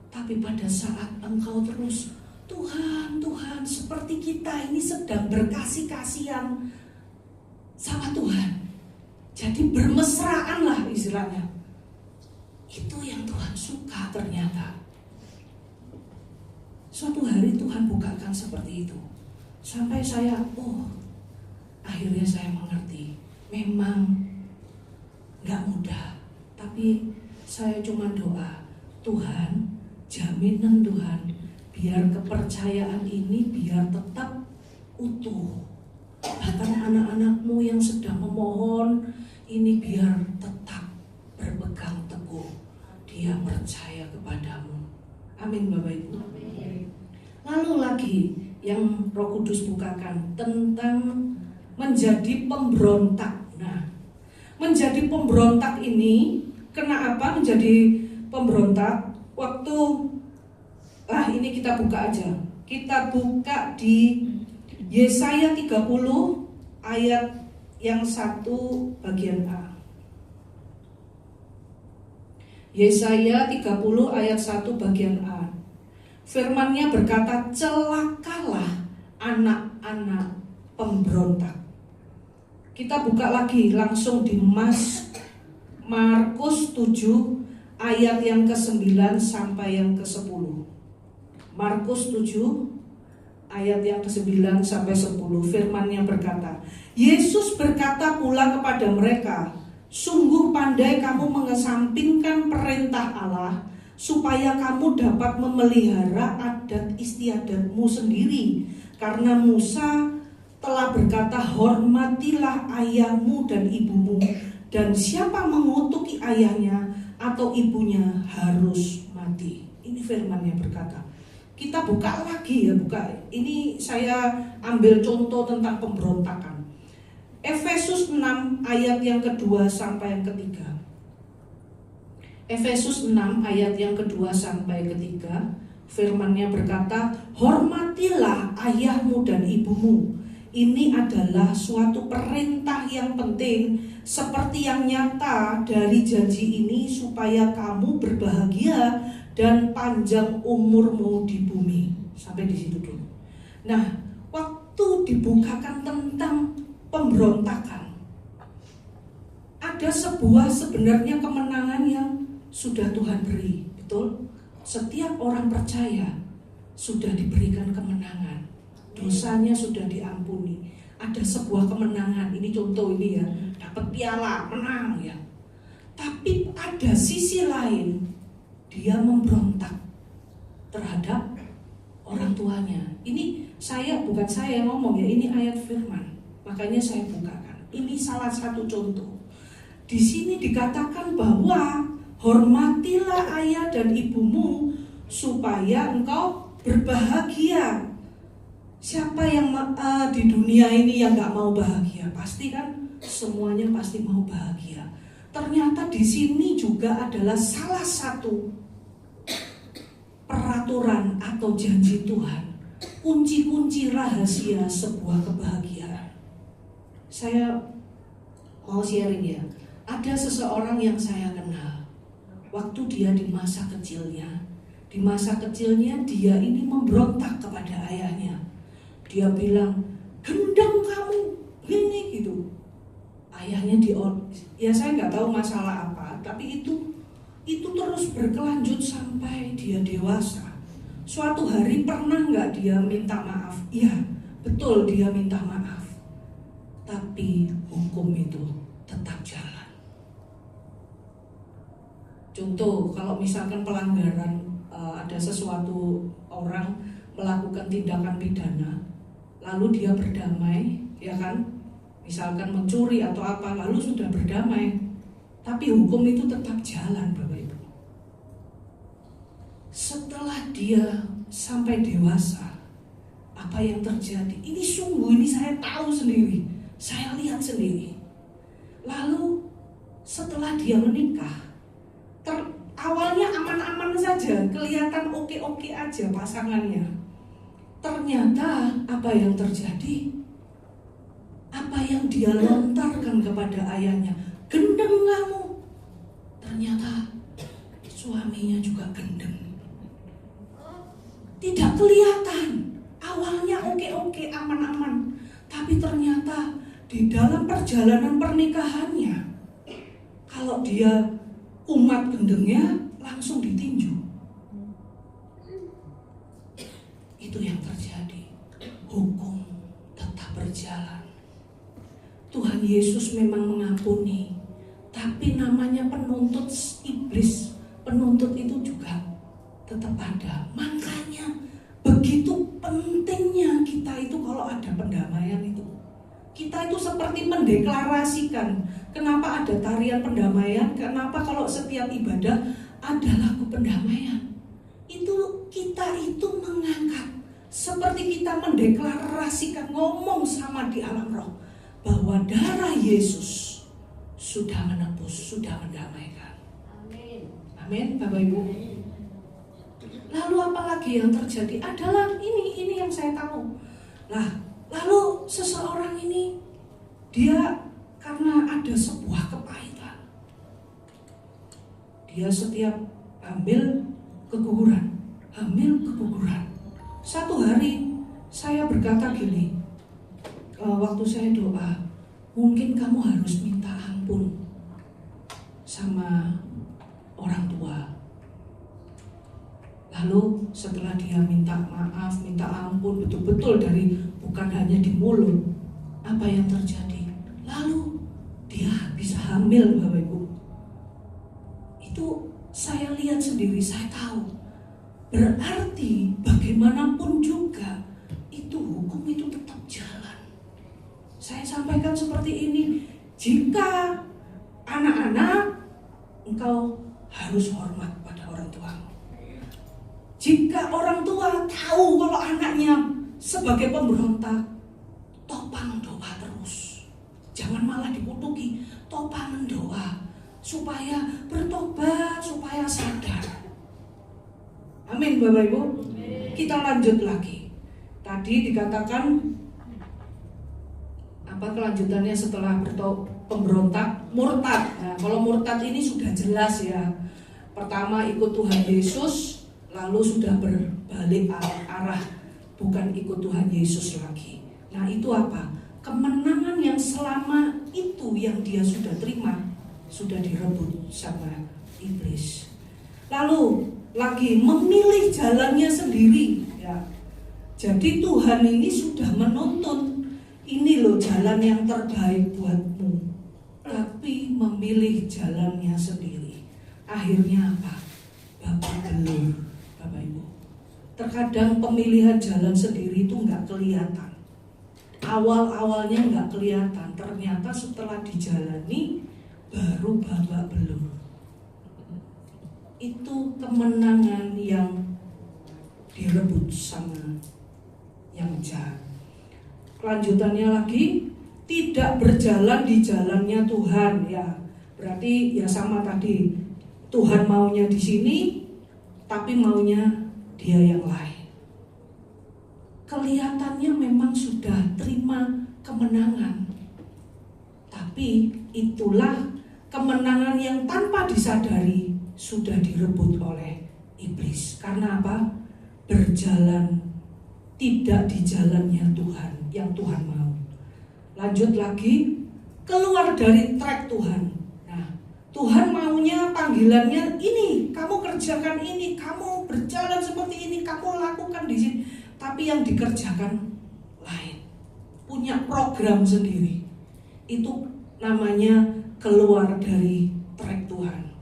tapi pada saat engkau terus Tuhan, Tuhan, seperti kita ini sedang berkasih-kasihan sama Tuhan. Jadi bermesraan lah istilahnya. Itu yang Tuhan suka ternyata. Suatu hari Tuhan bukakan seperti itu. Sampai saya, akhirnya saya mengerti. Memang gak mudah. Tapi saya cuma doa, Tuhan, jaminan Tuhan, biar kepercayaan ini biar tetap utuh. Bahkan anak-anakmu yang sedang memohon, ini biar tetap berpegang teguh. Dia percaya kepadamu. Amin Bapak Ibu. Lalu lagi yang Roh Kudus bukakan tentang menjadi pemberontak. Nah, menjadi pemberontak ini, kenapa menjadi pemberontak? Waktu ini kita buka aja. Kita buka di Yesaya 30 ayat yang 1 bagian A. Yesaya 30 ayat 1 bagian A. Firman-Nya berkata, celakalah anak-anak pemberontak. Kita buka lagi langsung di Markus 7 ayat yang ke-9 sampai yang ke-10. Markus 7 ayat yang ke-9 sampai 10. Firman-Nya berkata, Yesus berkata pula kepada mereka, sungguh pandai kamu mengesampingkan perintah Allah, supaya kamu dapat memelihara adat istiadatmu sendiri. Karena Musa telah berkata, hormatilah ayahmu dan ibumu, dan siapa mengutuki ayahnya atau ibunya harus mati. Ini firman-Nya berkata. Kita buka lagi ya, ini saya ambil contoh tentang pemberontakan. Efesus 6 ayat yang kedua sampai yang ketiga. Efesus 6 ayat yang kedua sampai ketiga, firman-Nya berkata, hormatilah ayahmu dan ibumu. Ini adalah suatu perintah yang penting, seperti yang nyata dari janji ini, supaya kamu berbahagia dan panjang umurmu di bumi. Sampai di situ dulu. Nah, waktu dibukakan tentang pemberontakan, ada sebuah sebenarnya kemenangan yang sudah Tuhan beri, betul? Setiap orang percaya sudah diberikan kemenangan, dosanya sudah diampuni. Ada sebuah kemenangan, ini contoh ini ya, dapat piala, menang ya. Tapi ada sisi lain, dia memberontak terhadap orang tuanya. Ini bukan saya yang ngomong ya, ini ayat firman. Makanya saya bukakan. Ini salah satu contoh. Di sini dikatakan bahwa hormatilah ayah dan ibumu supaya engkau berbahagia Siapa yang di dunia ini yang gak mau bahagia? Pasti kan semuanya pasti mau bahagia. Ternyata di sini juga adalah salah satu peraturan atau janji Tuhan, kunci-kunci rahasia sebuah kebahagiaan. Saya mau sharing ya. Ada seseorang yang saya kenal. Waktu dia di masa kecilnya dia ini memberontak kepada ayahnya. Dia bilang, gendeng kamu, gini gitu. Ayahnya ya saya nggak tahu masalah apa, tapi itu terus berkelanjut sampai dia dewasa. Suatu hari pernah nggak dia minta maaf? Iya, betul dia minta maaf. Tapi hukum itu tetap jalan. Contoh, kalau misalkan pelanggaran, ada sesuatu orang melakukan tindakan pidana, lalu dia berdamai, ya kan? Misalkan mencuri atau apa, lalu sudah berdamai, tapi hukum itu tetap jalan, Bapak Ibu. Setelah dia sampai dewasa, apa yang terjadi? Ini saya tahu sendiri, saya lihat sendiri. Lalu setelah dia menikah, awalnya aman-aman saja, kelihatan oke-oke aja pasangannya. Ternyata apa yang terjadi? Apa yang dia lontarkan kepada ayahnya, gendeng kamu. Ternyata suaminya juga gendeng. Tidak kelihatan. Awalnya oke-oke, aman-aman. Tapi ternyata di dalam perjalanan pernikahannya, kalau dia umat gendengnya langsung ditinju. Itu yang terjadi. Hukum tetap berjalan. Tuhan Yesus memang mengampuni, tapi namanya penuntut iblis, penuntut itu juga tetap ada. Makanya begitu pentingnya kita itu kalau ada pendamaian itu. Kita itu seperti mendeklarasikan. Kenapa ada tarian pendamaian? Kenapa kalau setiap ibadah ada lagu pendamaian? Itu kita itu mengangkat, seperti kita mendeklarasikan, ngomong sama di alam roh, bahwa darah Yesus sudah menebus, sudah mendamaikan. Amin. Amin, Bapak Ibu. Lalu apa lagi yang terjadi? Adalah ini yang saya tahu. Lalu seseorang ini, dia karena ada sebuah kepahitan, dia setiap hamil keguguran. Satu hari saya berkata gini, waktu saya doa, mungkin kamu harus minta ampun sama orang tua. Lalu setelah dia minta maaf, minta ampun betul-betul dari, bukan hanya di mulut, apa yang terjadi? Lalu dia bisa hamil, Bapak Ibu. Itu saya lihat sendiri, saya tahu. Berarti bagaimanapun juga itu hukum itu tetap jalan. Saya sampaikan seperti ini, jika anak-anak, engkau harus hormat pada orang tuamu. Jika orang tua tahu kalau anaknya sebagai pemberontak, topang doa terus. Jangan malah dikutuki, topang doa supaya bertobat, supaya sadar. Amin, Bapak Ibu. Kita lanjut lagi. Tadi dikatakan apa kelanjutannya setelah pemberontak? Murtad. Nah, kalau murtad ini sudah jelas ya. Pertama ikut Tuhan Yesus, lalu sudah berbalik arah, bukan ikut Tuhan Yesus lagi. Nah, itu apa? Kemenangan yang selama itu yang dia sudah terima, sudah direbut sama iblis. Lalu lagi memilih jalannya sendiri ya. Jadi Tuhan ini sudah menuntun, ini loh jalan yang terbaik buatmu, tapi memilih jalannya sendiri. Akhirnya apa? Babak belur, Bapak Ibu. Terkadang pemilihan jalan sendiri itu nggak kelihatan. Awal-awalnya nggak kelihatan, ternyata setelah dijalani baru babak belur. Itu kemenangan yang direbut sama yang jahat. Kelanjutannya lagi, tidak berjalan di jalannya Tuhan, ya. Berarti ya sama tadi, Tuhan maunya di sini, tapi maunya dia yang lain. Kelihatannya memang sudah terima kemenangan, tapi itulah kemenangan yang tanpa disadari sudah direbut oleh iblis. Karena apa? Berjalan tidak di jalannya Tuhan, yang Tuhan mau. Lanjut lagi, keluar dari track Tuhan. Nah, Tuhan maunya panggilannya ini, kamu kerjakan ini, kamu berjalan seperti ini, kamu lakukan di sini. Tapi yang dikerjakan lain, punya program sendiri. Itu namanya keluar dari track Tuhan.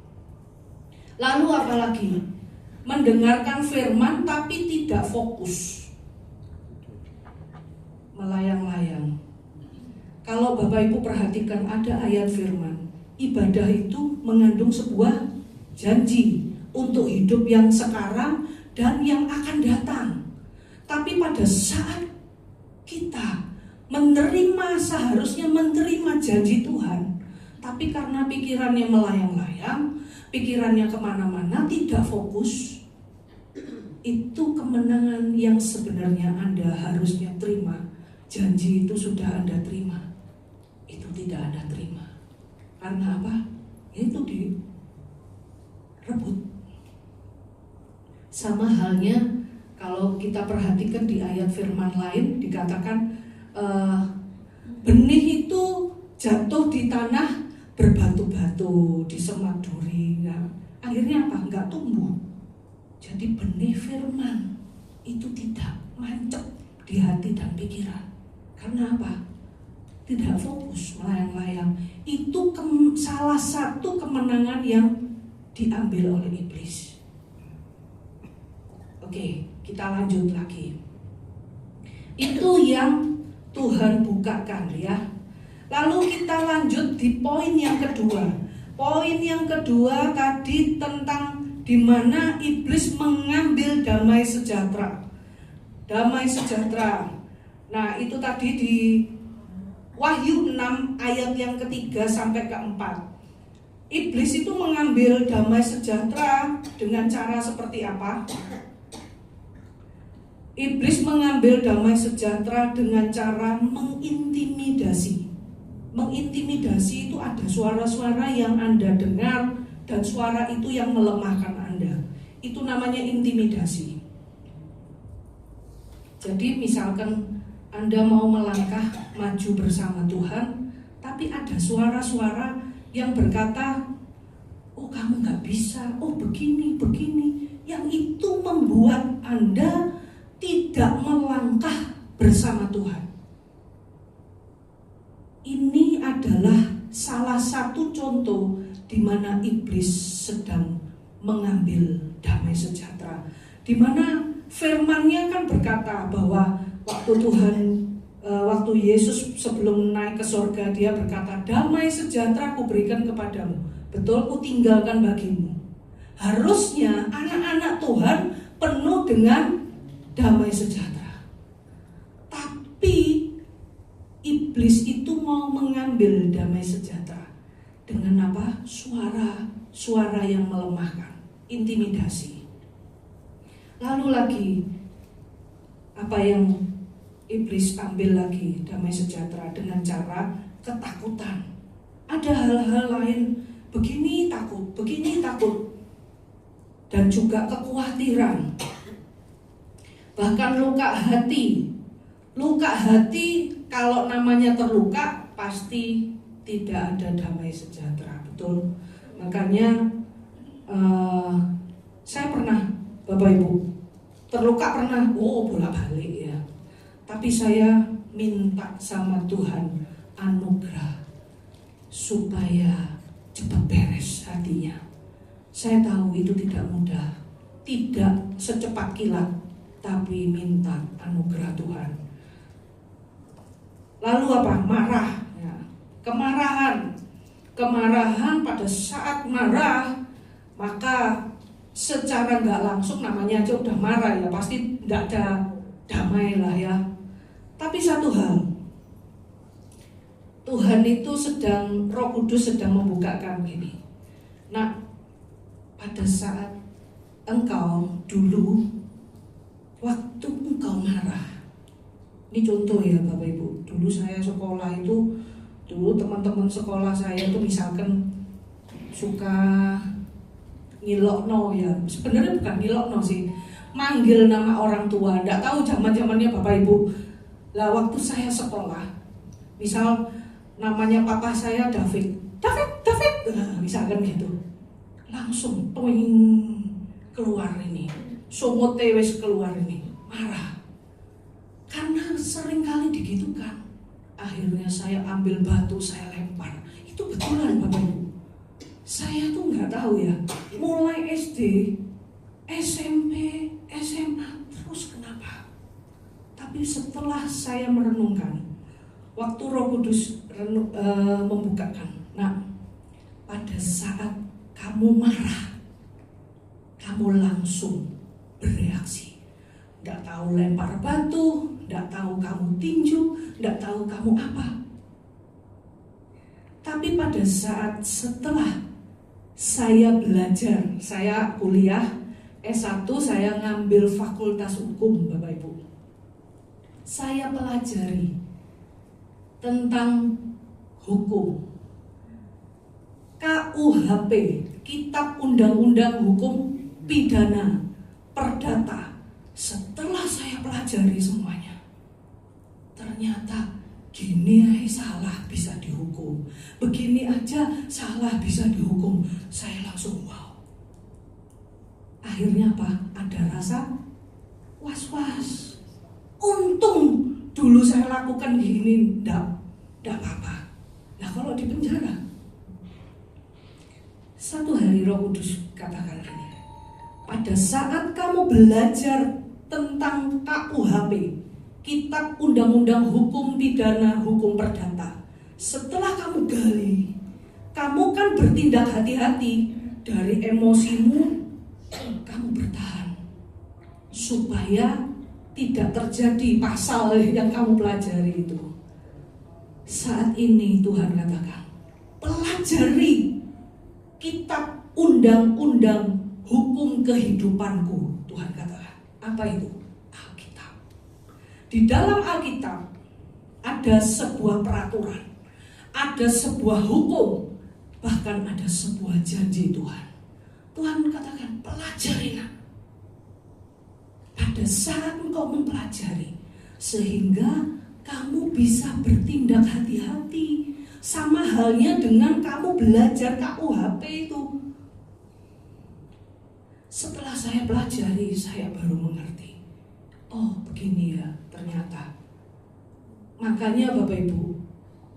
Lalu apalagi? Mendengarkan firman tapi tidak fokus, melayang-layang. Kalau Bapak Ibu perhatikan, ada ayat firman, ibadah itu mengandung sebuah janji untuk hidup yang sekarang dan yang akan datang. Tapi pada saat kita seharusnya menerima janji Tuhan, tapi karena pikirannya melayang-layang, pikirannya kemana-mana, tidak fokus, itu kemenangan yang sebenarnya Anda harusnya terima. Janji itu sudah Anda terima, itu tidak Anda terima. Karena apa? Itu direbut. Sama halnya kalau kita perhatikan di ayat firman lain, dikatakan benih itu jatuh di tanah berbatu-batu, disemak duri. Nah, akhirnya apa? Enggak tumbuh. Jadi benih firman itu tidak mancep di hati dan pikiran. Karena apa? Tidak fokus, melayang-layang. Itu salah satu kemenangan yang diambil oleh iblis. Oke, kita lanjut lagi. Itu yang Tuhan bukakan, ya. Lalu kita lanjut di poin yang kedua. Poin yang kedua tadi tentang di mana iblis mengambil damai sejahtera. Damai sejahtera. Nah, itu tadi di Wahyu 6 ayat yang ketiga sampai keempat. Iblis itu mengambil damai sejahtera dengan cara seperti apa? Iblis mengambil damai sejahtera dengan cara mengintimidasi. Mengintimidasi itu ada suara-suara yang Anda dengar dan suara itu yang melemahkan Anda. Itu namanya intimidasi. Jadi misalkan Anda mau melangkah maju bersama Tuhan, tapi ada suara-suara yang berkata, oh kamu gak bisa, oh begini. Yang itu membuat Anda tidak melangkah bersama Tuhan. Ini adalah salah satu contoh di mana iblis sedang mengambil damai sejahtera. Di mana firman-Nya kan berkata bahwa waktu Yesus sebelum naik ke surga, dia berkata, damai sejahtera kuberikan kepadamu, betul kutinggalkan bagimu. Harusnya anak-anak Tuhan penuh dengan damai sejahtera. Tapi iblis itu mau mengambil damai sejahtera dengan apa? Suara yang melemahkan, intimidasi. Lalu lagi, apa yang iblis ambil lagi damai sejahtera dengan cara ketakutan. Ada hal-hal lain, begini takut, dan juga kekhawatiran. Bahkan luka hati kalau namanya terluka pasti tidak ada damai sejahtera, betul. Makanya saya pernah, Bapak Ibu, terluka pernah, bolak-balik ya. Tapi saya minta sama Tuhan anugerah supaya cepat beres hatinya. Saya tahu itu tidak mudah, tidak secepat kilat, tapi minta anugerah Tuhan. Lalu apa? Marah. Ya. Kemarahan pada saat marah, maka secara nggak langsung namanya aja udah marah ya, pasti nggak ada damailah ya. Tapi satu hal, Tuhan itu Roh Kudus sedang membukakan gini. Nah, pada saat engkau dulu, waktu engkau marah, ini contoh ya Bapak Ibu, dulu saya sekolah itu, dulu teman-teman sekolah saya itu misalkan suka ngilokno ya, sebenarnya bukan ngilokno sih, manggil nama orang tua, nggak tahu zaman-zamannya Bapak Ibu. Lah waktu saya sekolah, misal namanya papa saya David, nah, misalkan gitu, langsung toing keluar ini, somote wes keluar ini, marah, karena sering kali digitukan. Akhirnya saya ambil batu, saya lempar. Itu betulan Bapak Ibu. Saya tuh nggak tahu ya, mulai SD, SMP, SMA, terus kenapa? Tapi setelah saya merenungkan, waktu Roh Kudus membukakan, nah, pada saat kamu marah, kamu langsung bereaksi. Nggak tahu lempar batu, nggak tahu kamu tinju, nggak tahu kamu apa. Tapi pada saat setelah saya belajar, saya kuliah S1, saya ngambil fakultas hukum Bapak Ibu. Saya pelajari tentang hukum, KUHP, Kitab Undang-Undang Hukum Pidana Perdata. Setelah saya pelajari semuanya, ternyata gini aja salah bisa dihukum, begini aja salah bisa dihukum. Saya langsung wow. Akhirnya apa? Ada rasa was-was. Untung dulu saya lakukan gini, enggak apa-apa. Nah kalau di penjara, satu hari Roh Kudus katakan gini, pada saat kamu belajar tentang KUHP, Kitab Undang-Undang Hukum Pidana Hukum Perdata, setelah kamu gali, kamu kan bertindak hati-hati. Dari emosimu, kamu bertahan supaya tidak terjadi pasal yang kamu pelajari itu. Saat ini Tuhan katakan, pelajari Kitab Undang-Undang Hukum Kehidupanku. Tuhan katakan, apa itu? Alkitab. Di dalam Alkitab ada sebuah peraturan, ada sebuah hukum, bahkan ada sebuah janji Tuhan. Tuhan katakan, pelajarilah. Pada saat engkau mempelajari, sehingga kamu bisa bertindak hati-hati. Sama halnya dengan kamu belajar KUHP itu. Setelah saya pelajari, saya baru mengerti. Oh begini ya ternyata. Makanya Bapak Ibu,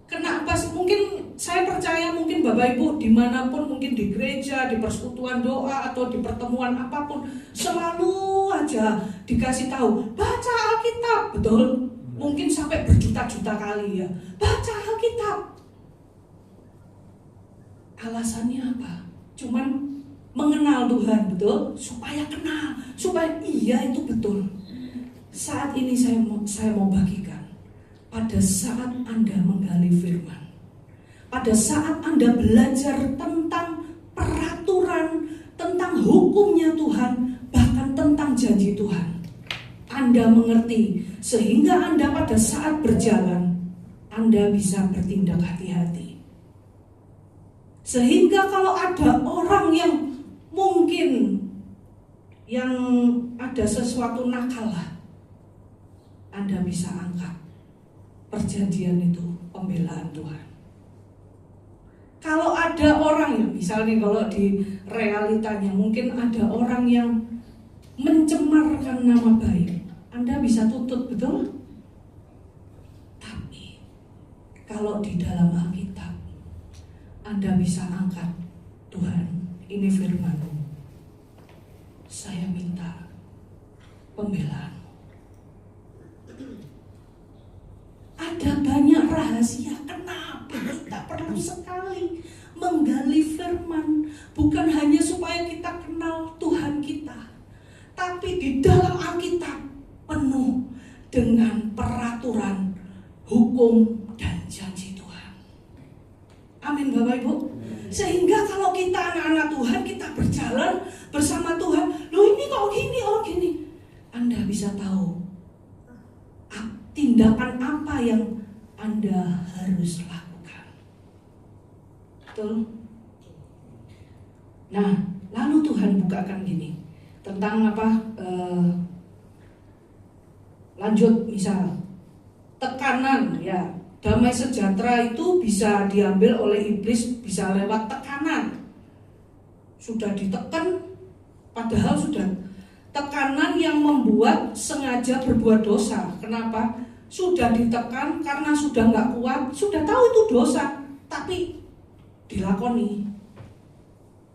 kenapa sih? Mungkin saya percaya mungkin Bapak Ibu dimanapun, mungkin di gereja, di persekutuan doa atau di pertemuan apapun, selalu aja dikasih tahu baca Alkitab, betul? Mungkin sampai berjuta-juta kali ya, baca Alkitab. Alasannya apa? Cuman mengenal Tuhan, betul? Supaya kenal, supaya iya itu betul. Saat ini saya mau bagikan, pada saat Anda menggali firman, pada saat Anda belajar tentang peraturan, tentang hukumnya Tuhan, bahkan tentang janji Tuhan, Anda mengerti, sehingga Anda pada saat berjalan, Anda bisa bertindak hati-hati. Sehingga kalau ada orang yang mungkin yang ada sesuatu nakal lah, Anda bisa angkat perjanjian itu, pembelaan Tuhan. Kalau ada orang yang misalnya kalau di realitanya mungkin ada orang yang mencemarkan nama baik, Anda bisa tutup, betul? Tapi kalau di dalam Alkitab Anda bisa angkat, Tuhan, ini firman-Mu, saya minta pembelaan. Ada banyak rahasia. Kenapa kita perlu sekali menggali firman? Bukan hanya supaya kita kenal Tuhan kita, tapi di dalam Alkitab penuh dengan peraturan, hukum, dan janji Tuhan. Amin Bapak Ibu. Sehingga kalau kita anak-anak Tuhan, kita berjalan bersama Tuhan, loh ini kok gini, oh gini, Anda bisa tahu tindakan apa yang Anda harus lakukan. Betul? Nah, lalu Tuhan bukakan gini tentang apa? Lanjut, misal tekanan, ya, damai sejahtera itu bisa diambil oleh iblis, bisa lewat tekanan. Sudah ditekan, padahal sudah tekanan yang membuat sengaja berbuat dosa. Kenapa? Sudah ditekan karena sudah nggak kuat, sudah tahu itu dosa, tapi dilakoni.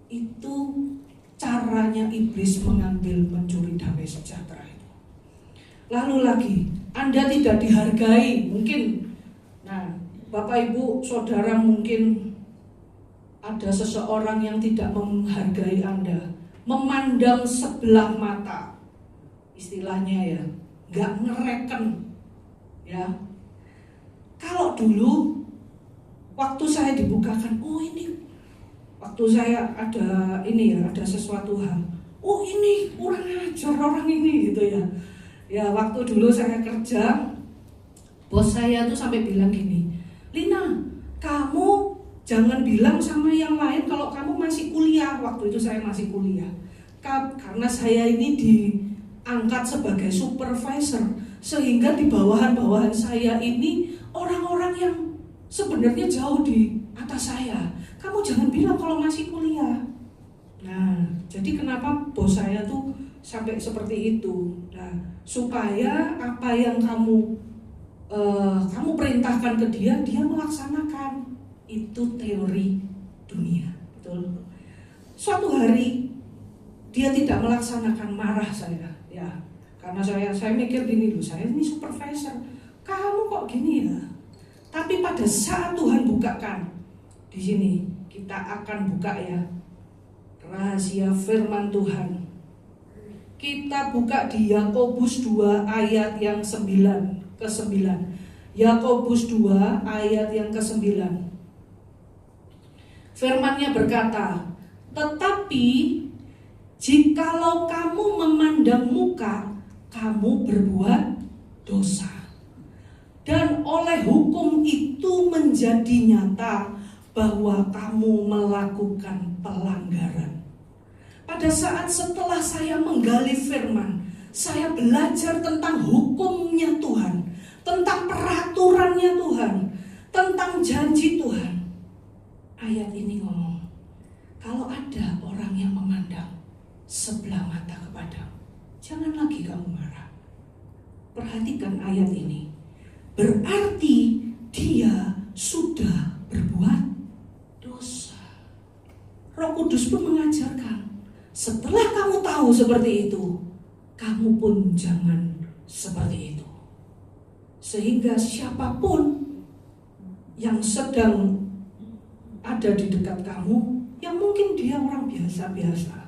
Itu caranya iblis mencuri damai sejahtera itu. Lalu lagi, Anda tidak dihargai, mungkin. Nah, Bapak Ibu, Saudara, mungkin ada seseorang yang tidak menghargai Anda, memandang sebelah mata, istilahnya ya, nggak ngereken, ya. Kalau dulu, waktu saya dibukakan, oh ini, waktu saya ada ini ya, ada sesuatu hal, oh ini kurang ajar orang ini gitu ya. Ya waktu dulu saya kerja, bos saya tuh sampai bilang gini, Lina, kamu jangan bilang sama yang lain kalau kamu masih kuliah. Waktu itu saya masih kuliah. Karena saya ini diangkat sebagai supervisor, sehingga di bawahan-bawahan saya ini orang-orang yang sebenarnya jauh di atas saya. Kamu jangan bilang kalau masih kuliah. Nah, jadi kenapa bos saya tuh sampai seperti itu? Nah, supaya apa yang kamu perintahkan ke dia melaksanakan. Itu teori dunia, betul. Suatu hari dia tidak melaksanakan, marah saya, ya. Karena saya mikir gini loh, saya ini supervisor, kamu kok gini ya? Tapi pada saat Tuhan bukakan, di sini kita akan buka ya rahasia firman Tuhan. Kita buka di Yakobus 2 ayat yang 9 ke 9. Yakobus 2 ayat yang ke-9. Firman-Nya berkata, tetapi jikalau kamu memandang muka, kamu berbuat dosa. Dan oleh hukum itu menjadi nyata bahwa kamu melakukan pelanggaran. Pada saat setelah saya menggali firman, saya belajar tentang hukumnya Tuhan, tentang peraturannya Tuhan, tentang janji Tuhan. Ayat ini ngomong, kalau ada orang yang memandang sebelah mata kepadamu, jangan lagi kamu marah. Perhatikan ayat ini. Berarti dia sudah berbuat dosa. Roh Kudus pun mengajarkan, setelah kamu tahu seperti itu, kamu pun jangan seperti itu. Sehingga siapapun yang sedang ada di dekat kamu, yang mungkin dia orang biasa-biasa,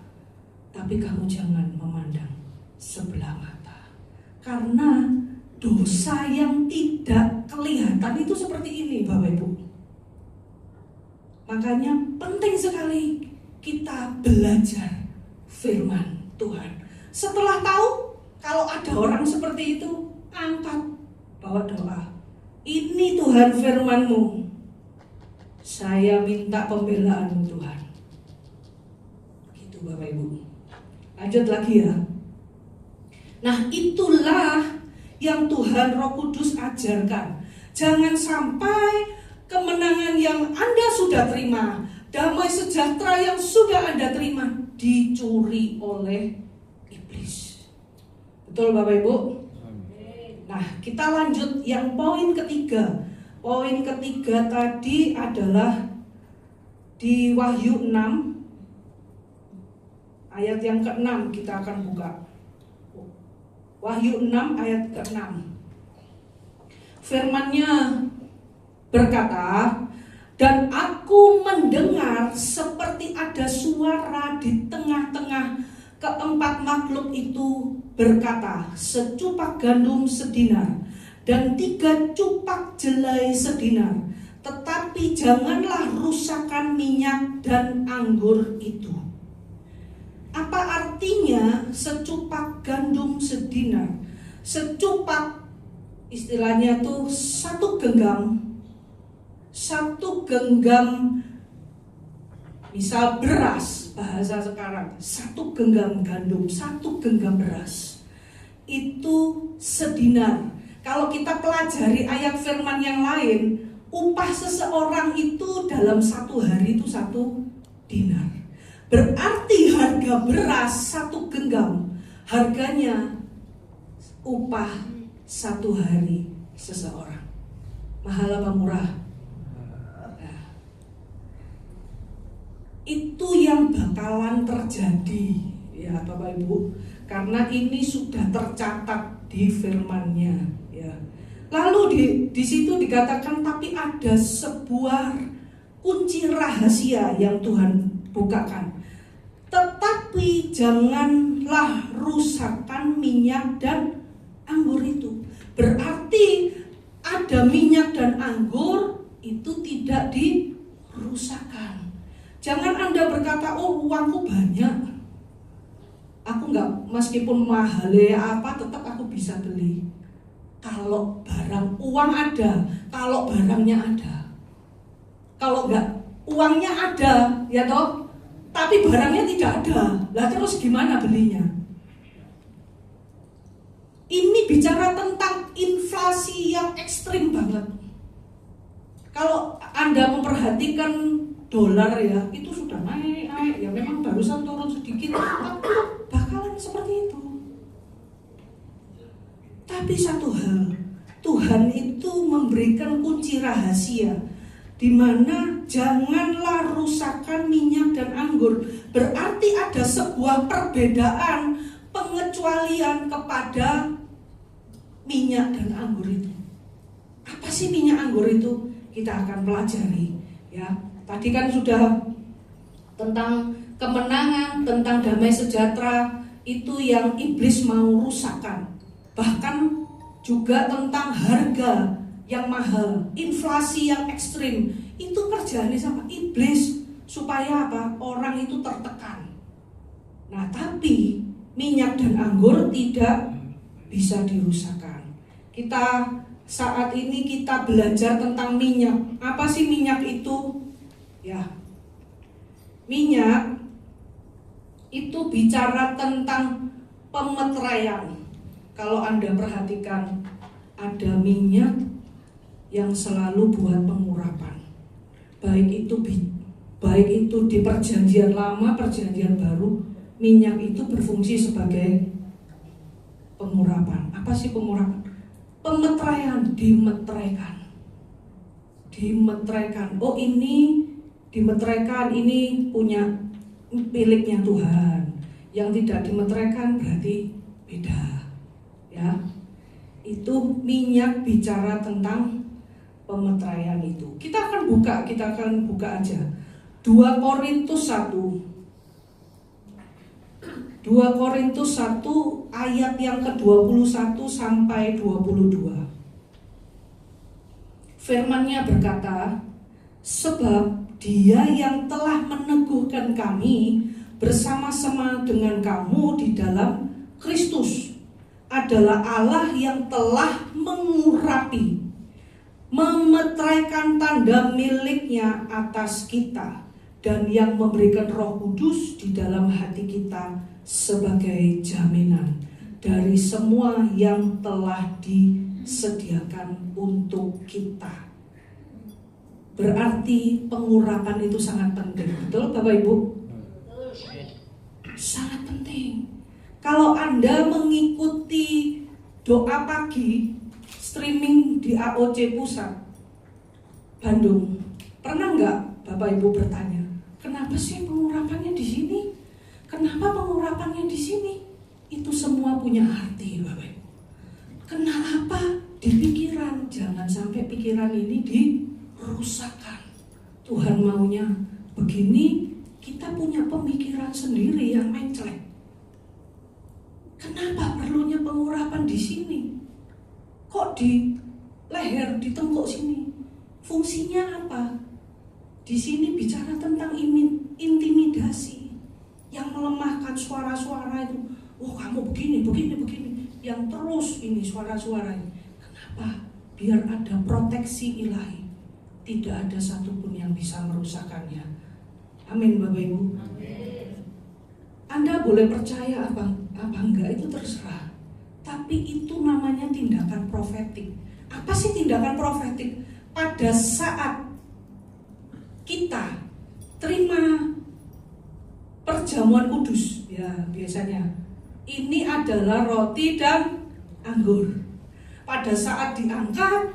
tapi kamu jangan memandang sebelah mata. Karena dosa yang tidak kelihatan itu seperti ini, Bapak Ibu. Makanya penting sekali kita belajar firman Tuhan. Setelah tahu, kalau ada orang seperti itu, angkat, bawa doa. Ini Tuhan firman-Mu, saya minta pembelaan Tuhan. Gitu Bapak Ibu. Lanjut lagi ya. Nah, itulah yang Tuhan Roh Kudus ajarkan. Jangan sampai kemenangan yang Anda sudah terima, damai sejahtera yang sudah Anda terima, dicuri oleh iblis. Betul Bapak Ibu? Nah, kita lanjut yang poin ketiga. Poin ketiga tadi adalah di Wahyu 6 ayat yang ke-6 kita akan buka. Wahyu 6 ayat ke-6. Firman-Nya berkata, dan aku mendengar seperti ada suara di tengah-tengah keempat makhluk itu berkata, secupak gandum sedinar dan 3 cupak jelai sedinar, tetapi janganlah rusakkan minyak dan anggur itu. Apa artinya secupak gandum sedinar? Secupak istilahnya tuh 1 genggam. 1 genggam, misal beras, bahasa sekarang 1 genggam gandum, 1 genggam beras itu sedinar. Kalau kita pelajari ayat firman yang lain, upah seseorang itu dalam 1 hari itu 1 dinar. Berarti harga beras 1 genggam, harganya upah 1 hari seseorang. Mahal apa murah? Nah, itu yang bakalan terjadi ya Bapak Ibu, karena ini sudah tercatat di firman-Nya ya. Lalu di situ dikatakan, tapi ada sebuah kunci rahasia yang Tuhan bukakan. Tetapi janganlah rusakkan minyak dan anggur itu. Berarti ada minyak dan anggur itu tidak dirusakkan. Jangan Anda berkata, oh uangku banyak, aku enggak, meskipun mahal apa tetap aku bisa beli. Kalau barang, uang ada, kalau barangnya ada. Kalau enggak, uangnya ada ya toh, tapi barangnya tidak ada, lah terus gimana belinya? Ini bicara tentang inflasi yang ekstrim banget. Kalau Anda memperhatikan dolar ya, itu sudah naik, ya memang barusan turun sedikit, tapi bakalan seperti itu. Tapi satu hal, Tuhan itu memberikan kunci rahasia, di mana janganlah rusakkan minyak dan anggur. Berarti ada sebuah perbedaan, pengecualian kepada minyak dan anggur itu. Apa sih minyak anggur itu? Kita akan pelajari ya. Tadi kan sudah tentang kemenangan, tentang damai sejahtera, itu yang iblis mau rusakkan. Bahkan juga tentang harga yang mahal, inflasi yang ekstrim, itu kerjaannya sama iblis supaya apa? Orang itu tertekan. Nah, tapi minyak dan anggur tidak bisa dirusakkan. Kita saat ini kita belajar tentang minyak. Apa sih minyak itu? Ya, minyak itu bicara tentang pemeteraian. Kalau Anda perhatikan, ada minyak yang selalu buat pengurapan. Baik itu di perjanjian lama, perjanjian baru, minyak itu berfungsi sebagai pengurapan. Apa sih pengurapan? Pemeteraian, dimeteraikan. Oh, ini dimeteraikan, ini punya miliknya Tuhan. Yang tidak dimeteraikan berarti beda. Ya. Itu minyak bicara tentang pemeteraian itu. Kita akan buka aja. 2 Korintus 1 ayat yang ke-21 sampai 22. Firman-Nya berkata, sebab Dia yang telah meneguhkan kami bersama-sama dengan kamu di dalam Kristus adalah Allah yang telah mengurapi, memeteraikan tanda miliknya atas kita, dan yang memberikan Roh Kudus di dalam hati kita sebagai jaminan dari semua yang telah disediakan untuk kita. Berarti pengurapan itu sangat penting. Betul Bapak Ibu? Sangat penting. Kalau Anda mengikuti doa pagi streaming di AOC Pusat Bandung, pernah nggak Bapak Ibu bertanya, kenapa sih pengurapannya di sini? Kenapa pengurapannya di sini? Itu semua punya arti Bapak Ibu. Kenapa di pikiran? Jangan sampai pikiran ini dirusakkan. Tuhan maunya begini, kita punya pemikiran sendiri yang menclek. Kenapa perlunya pengurapan di sini? Kok di leher, di tengkuk sini? Fungsinya apa? Di sini bicara tentang intimidasi yang melemahkan suara-suara itu. Oh, kamu begini. Yang terus ini suara-suara ini. Kenapa? Biar ada proteksi ilahi. Tidak ada satupun yang bisa merusakkannya. Amin, Bapak Ibu. Amin. Anda boleh percaya apa enggak, itu terserah. Tapi itu namanya tindakan profetik. Apa sih tindakan profetik? Pada saat kita terima perjamuan kudus, ya biasanya ini adalah roti dan anggur. Pada saat diangkat,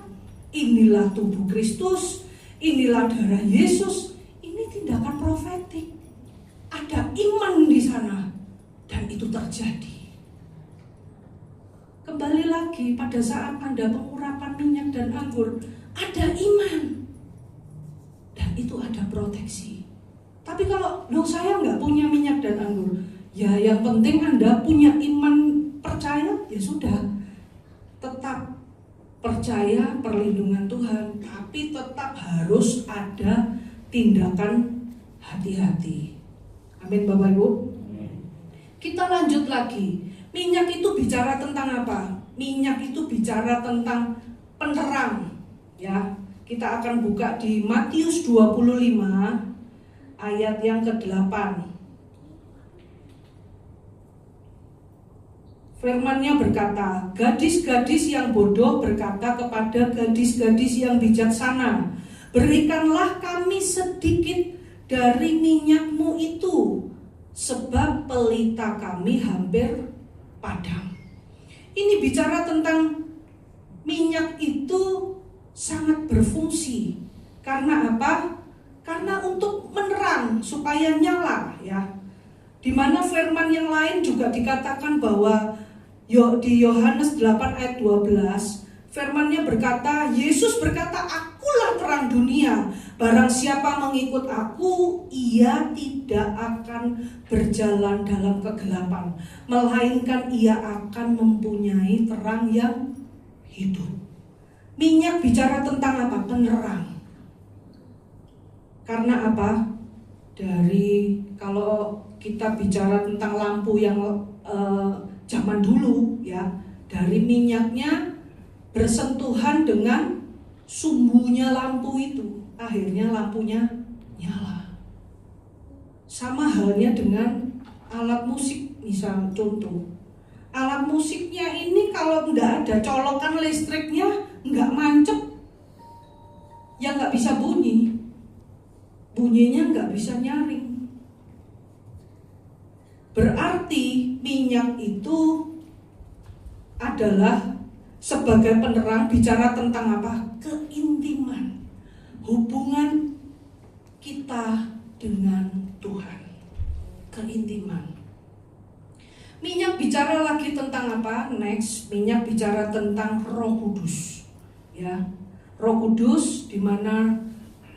inilah tubuh Kristus, inilah darah Yesus. Ini tindakan profetik. Ada iman di sana dan itu terjadi. Kembali lagi, pada saat Anda pengurapan minyak dan anggur, ada iman dan itu ada proteksi. Tapi kalau saya nggak punya minyak dan anggur, ya yang penting Anda punya iman, percaya, ya sudah, tetap percaya perlindungan Tuhan, tapi tetap harus ada tindakan hati-hati. Amin, Bapak Ibu. Kita lanjut lagi. Minyak itu bicara tentang apa? Minyak itu bicara tentang penerang. Ya, kita akan buka di Matius 25 ayat yang ke-8. Firman-Nya berkata, gadis-gadis yang bodoh berkata kepada gadis-gadis yang bijaksana, berikanlah kami sedikit dari minyakmu itu, sebab pelita kami hampir padam. Ini bicara tentang minyak itu sangat berfungsi. Karena apa? Karena untuk menerang supaya nyala, ya. Di mana firman yang lain juga dikatakan bahwa di Yohanes 8 ayat 12, firman-Nya berkata, Yesus berkata, akulah terang dunia. Barang siapa mengikut aku, ia tidak akan berjalan dalam kegelapan, melainkan ia akan mempunyai terang yang hidup. Minyak bicara tentang apa? Penerang. Karena apa? Dari kalau kita bicara tentang lampu yang zaman dulu, ya, dari minyaknya bersentuhan dengan sumbunya lampu itu, akhirnya lampunya nyala. Sama halnya dengan alat musik, misal contoh, alat musiknya ini kalau nggak ada colokan listriknya, nggak mancep, ya nggak bisa bunyi, bunyinya nggak bisa nyaring. Berarti minyak itu adalah sebagai penerang, bicara tentang apa? Keintiman, hubungan kita dengan Tuhan. Keintiman. Minyak bicara lagi tentang apa? Next, minyak bicara tentang Roh Kudus. Ya, Roh Kudus, di mana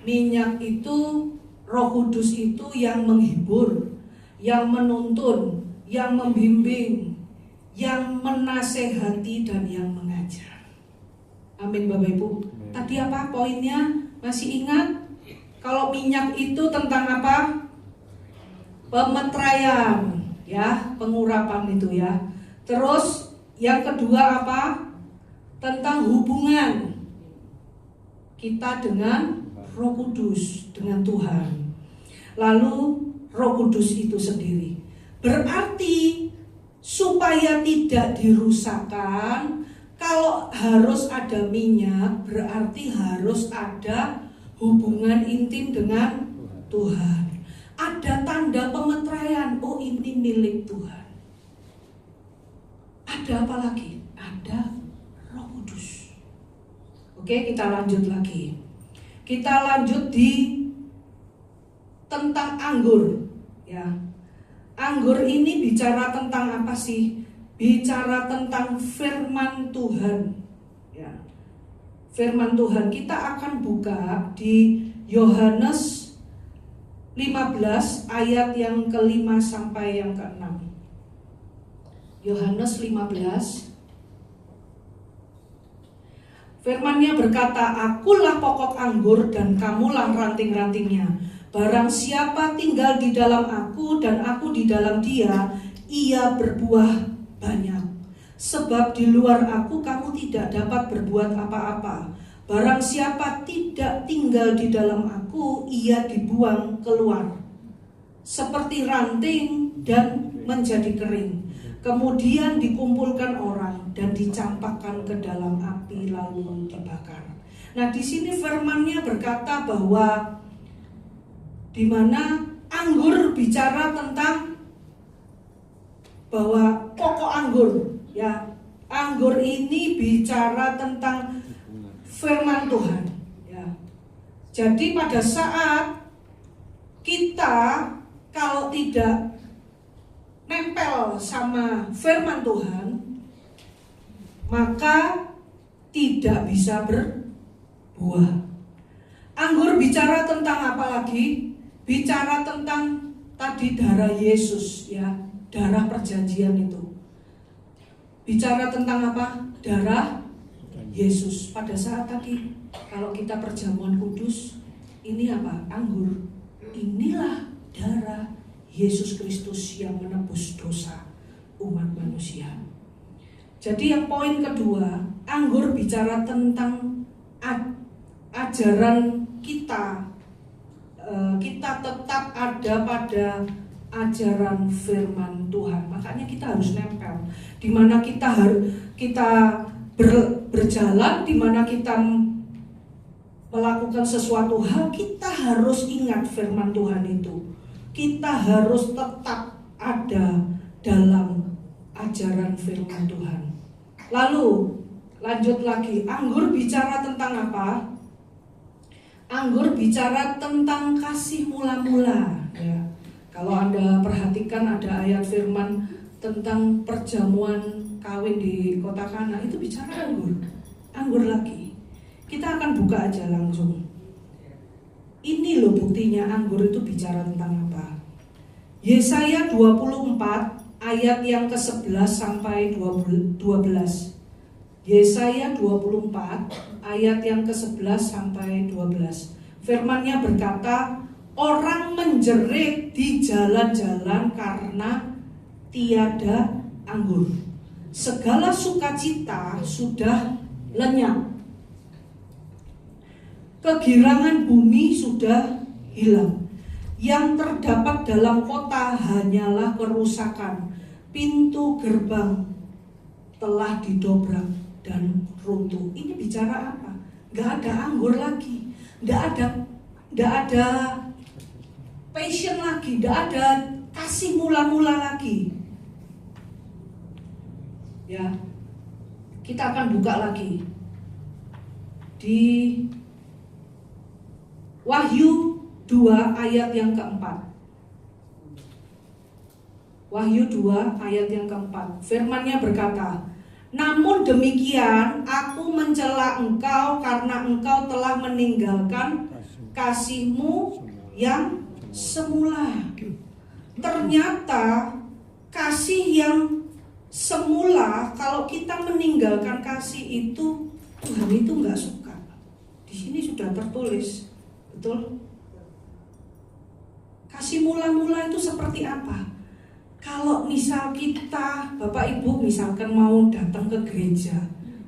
minyak itu, Roh Kudus itu yang menghibur, yang menuntun, yang membimbing, yang menasehati dan yang mengajar. Amin, Bapak Ibu. Tadi apa poinnya? Masih ingat? Kalau minyak itu tentang apa? Pemeteraian, ya, pengurapan itu, ya. Terus yang kedua apa? Tentang hubungan kita dengan Roh Kudus, dengan Tuhan. Lalu Roh Kudus itu sendiri. Berarti supaya tidak dirusakkan, kalau harus ada minyak, berarti harus ada hubungan intim dengan Tuhan. Ada tanda pemeteraian, oh ini milik Tuhan. Ada apa lagi? Ada Roh Kudus. Oke, kita lanjut lagi. Kita lanjut di tentang anggur, ya. Anggur ini bicara tentang apa sih? Bicara tentang firman Tuhan, ya. Firman Tuhan kita akan buka di Yohanes 15 ayat yang ke-5 sampai yang ke-6. Yohanes 15. Firman-Nya berkata, "Akulah pokok anggur dan kamulah ranting-rantingnya. Barang siapa tinggal di dalam aku dan aku di dalam dia, ia berbuah banyak. Sebab di luar aku kamu tidak dapat berbuat apa-apa. Barang siapa tidak tinggal di dalam aku, ia dibuang keluar seperti ranting dan menjadi kering. Kemudian dikumpulkan orang dan dicampakkan ke dalam api lalu dibakar." Nah, di sini firman-Nya berkata bahwa di mana anggur bicara tentang bahwa pokok anggur, ya. Anggur ini bicara tentang firman Tuhan, ya. Jadi pada saat kita kalau tidak nempel sama firman Tuhan, maka tidak bisa berbuah. Anggur bicara tentang apa lagi? Bicara tentang tadi darah Yesus, ya, darah perjanjian itu. Bicara tentang apa? Darah Yesus. Pada saat tadi kalau kita perjamuan kudus, ini apa? Anggur. Inilah darah Yesus Kristus yang menebus dosa umat manusia. Jadi yang poin kedua, anggur bicara tentang ajaran kita. Kita tetap ada pada ajaran firman Tuhan. Makanya kita harus nempel. Di mana kita berjalan, di mana kita melakukan sesuatu hal, kita harus ingat firman Tuhan itu. Kita harus tetap ada dalam ajaran firman Tuhan. Lalu lanjut lagi, anggur bicara tentang apa? Anggur bicara tentang kasih mula-mula, ya. Kalau Anda perhatikan ada ayat firman tentang perjamuan kawin di kota Kana, itu bicara anggur. Anggur lagi. Kita akan buka aja langsung. Ini loh buktinya anggur itu bicara tentang apa. Yesaya 24 ayat yang ke-11 sampai 12. Yesaya 24 ayat yang ke-11 sampai 12. Firman-Nya berkata, "Orang menjerit di jalan-jalan karena tiada anggur. Segala sukacita sudah lenyap. Kegirangan bumi sudah hilang. Yang terdapat dalam kota hanyalah kerusakan. Pintu gerbang telah didobrak dan runtuh." Ini bicara apa? Gak ada anggur lagi, gak ada passion lagi, gak ada kasih mula-mula lagi. Ya, kita akan buka lagi di Wahyu 2 ayat yang keempat. Wahyu 2 ayat yang keempat. Firman-Nya berkata, "Namun demikian aku mencela engkau karena engkau telah meninggalkan kasih-Mu yang semula." Ternyata kasih yang semula, kalau kita meninggalkan kasih itu, Tuhan itu nggak suka. Di sini sudah tertulis, betul? Kasih mula-mula itu seperti apa? Kalau misal kita, Bapak Ibu misalkan mau datang ke gereja,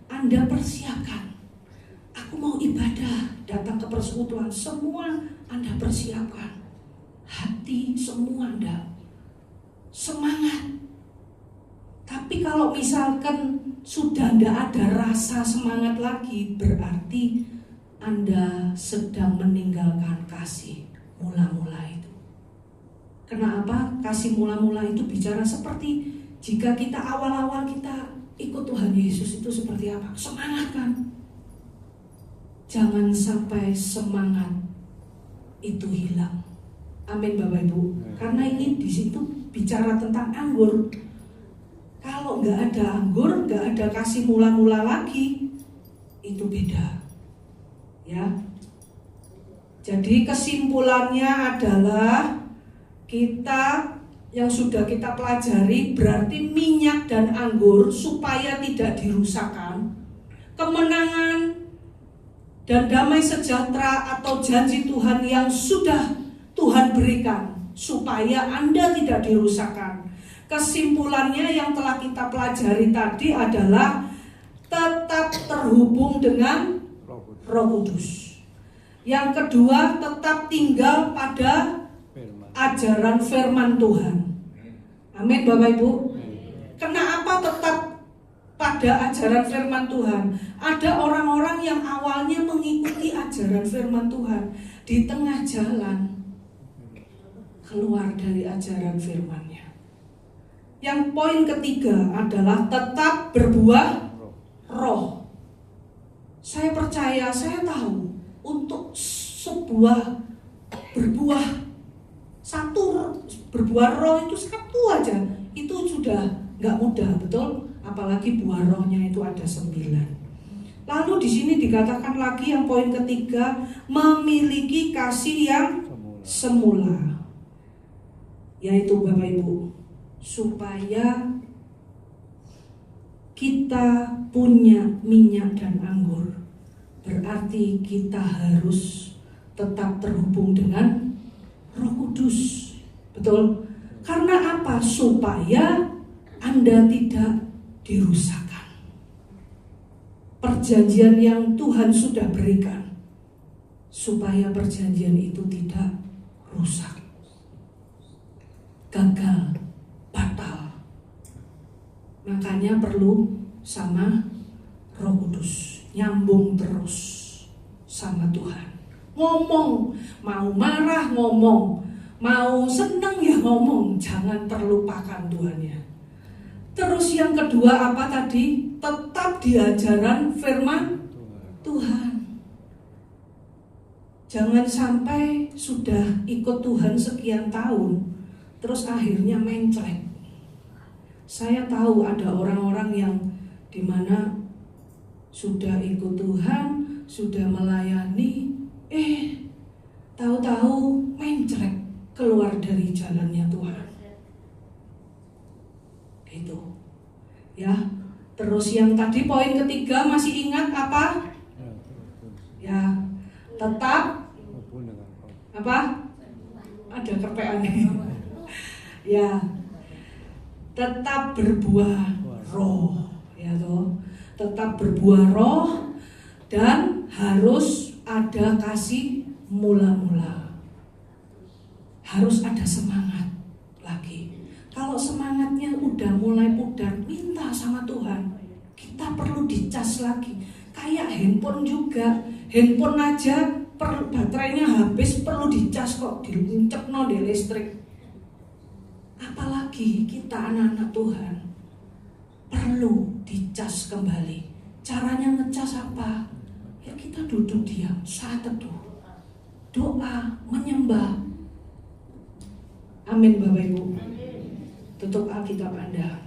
Anda persiapkan, aku mau ibadah, datang ke persekutuan, semua Anda persiapkan, hati semua Anda semangat. Tapi kalau misalkan sudah tidak ada rasa semangat lagi, berarti Anda sedang meninggalkan kasih mula-mula itu. Kenapa? Kasih mula-mula itu bicara seperti jika kita awal-awal kita ikut Tuhan Yesus itu seperti apa? Semangat kan? Jangan sampai semangat itu hilang. Amin Bapak Ibu. Karena ini di situ bicara tentang anggur. Kalau nggak ada anggur, nggak ada kasih mula-mula lagi, itu beda. Ya. Jadi kesimpulannya adalah kita yang sudah kita pelajari, berarti minyak dan anggur supaya tidak dirusakkan, kemenangan dan damai sejahtera atau janji Tuhan yang sudah Tuhan berikan supaya Anda tidak dirusakkan. Kesimpulannya yang telah kita pelajari tadi adalah tetap terhubung dengan Roh Kudus. Yang kedua, tetap tinggal pada ajaran firman Tuhan. Amin Bapak Ibu. Kenapa tetap pada ajaran firman Tuhan? Ada orang-orang yang awalnya mengikuti ajaran firman Tuhan, di tengah jalan keluar dari ajaran firman-Nya. Yang poin ketiga adalah tetap berbuah roh. Saya percaya, saya tahu untuk sebuah berbuah roh itu satu aja, itu sudah nggak mudah, betul? Apalagi buah rohnya itu ada 9. Lalu di sini dikatakan lagi yang poin ketiga, memiliki kasih yang semula, yaitu Bapak Ibu, supaya kita punya minyak dan anggur, berarti kita harus tetap terhubung dengan Roh Kudus. Betul? Karena apa? Supaya Anda tidak dirusakkan. Perjanjian yang Tuhan sudah berikan, supaya perjanjian itu tidak rusak, gagal, batal. Makanya perlu sama Roh Kudus, nyambung terus sama Tuhan. Ngomong, mau marah ngomong, mau seneng ya ngomong, jangan terlupakan Tuhannya. Terus yang kedua apa tadi? Tetap di ajaran firman Tuhan. Jangan sampai sudah ikut Tuhan sekian tahun, terus akhirnya mencret. Saya tahu ada orang-orang yang dimana sudah ikut Tuhan, sudah melayani, tahu-tahu mencret keluar dari jalannya Tuhan. Gitu. Ya. Terus yang tadi poin ketiga masih ingat apa? Ya, tetap apa? Ada kerpeannya. Ya. Tetap berbuah roh, ya toh. Tetap berbuah roh dan harus ada kasih mula-mula. Harus ada semangat lagi. Kalau semangatnya udah mulai pudar, minta sama Tuhan. Kita perlu dicas lagi. Kayak handphone juga. Handphone aja baterainya habis, perlu dicas kok, diuncepno di listrik. Apalagi kita anak-anak Tuhan, perlu dicas kembali. Caranya ngecas apa? Ya kita duduk diam, saat teduh, doa, menyembah. Amin Bapak Ibu. Tutup Alkitab Anda.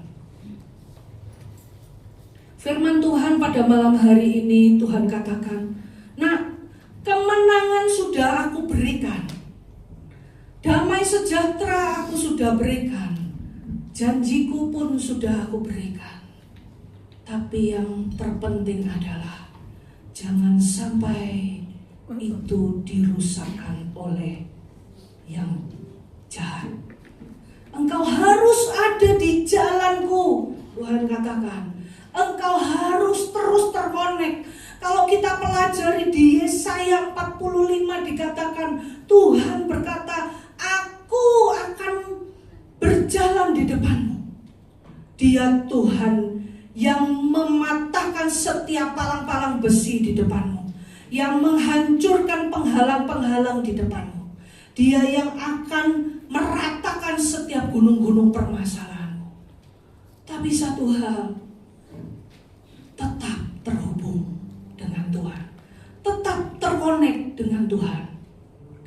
Firman Tuhan pada malam hari ini, Tuhan katakan, nah, kemenangan sudah aku berikan, damai sejahtera aku sudah berikan, janjiku pun sudah aku berikan. Tapi yang terpenting adalah jangan sampai itu dirusakkan oleh yang jahat. Engkau harus ada di jalanku, Tuhan katakan. Engkau harus terus terkonek. Kalau kita pelajari di Yesaya 45 dikatakan, Tuhan berkata, aku akan berjalan di depanmu. Dia Tuhan yang mematahkan setiap palang-palang besi di depanmu, yang menghancurkan penghalang-penghalang di depanmu. Dia yang akan meratakan setiap gunung-gunung permasalahanmu. Tapi satu hal, tetap terhubung dengan Tuhan, tetap terkonek dengan Tuhan,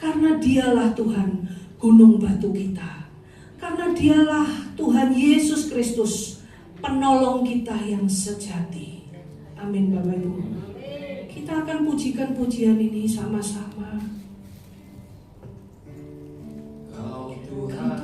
karena Dialah Tuhan gunung batu kita, karena Dialah Tuhan Yesus Kristus penolong kita yang sejati. Amin Bapak Ibu. Kita akan pujikan pujian ini sama-sama. Kau Tuhan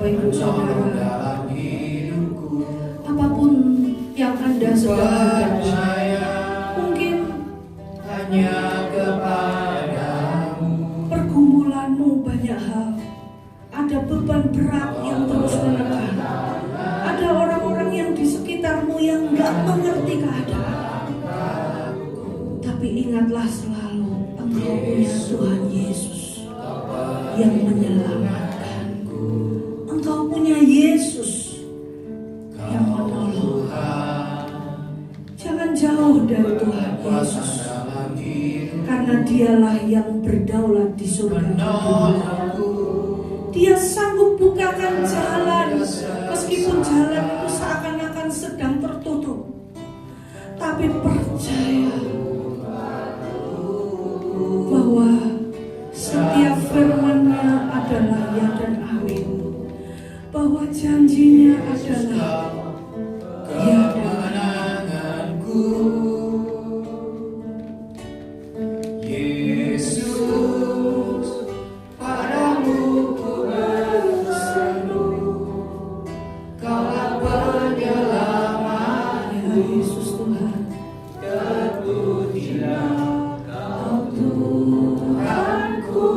Bapak Ibu Saudara, dalam hidupku. apapun yang Anda sedang hadapi, mungkin Hanya kepadamu. pergumulanmu banyak hal, ada beban berat yang terus menekan, ada orang-orang yang di sekitarmu yang gak mengerti keadaan. Tapi ingatlah selalu, engkau punya Tuhan Yesus yang menyelamatkan. Engkau punya Yesus yang menolong. Jangan jauh dari Tuhan Yesus, karena dialah yang berdaulat di surga dan di bumi. Dia sanggup bukakan jalan, meskipun jalan itu seakan-akan sedang tertutup. Tapi percaya bahwa setiap firman-Nya adalah ya dan amin, bahwa janjinya adalah ya dan amin. Yesus, padamu ku berseru, Kaulah penyelamat. Ya Yesus Tuhan, Terpujilah Kau Tuhanku.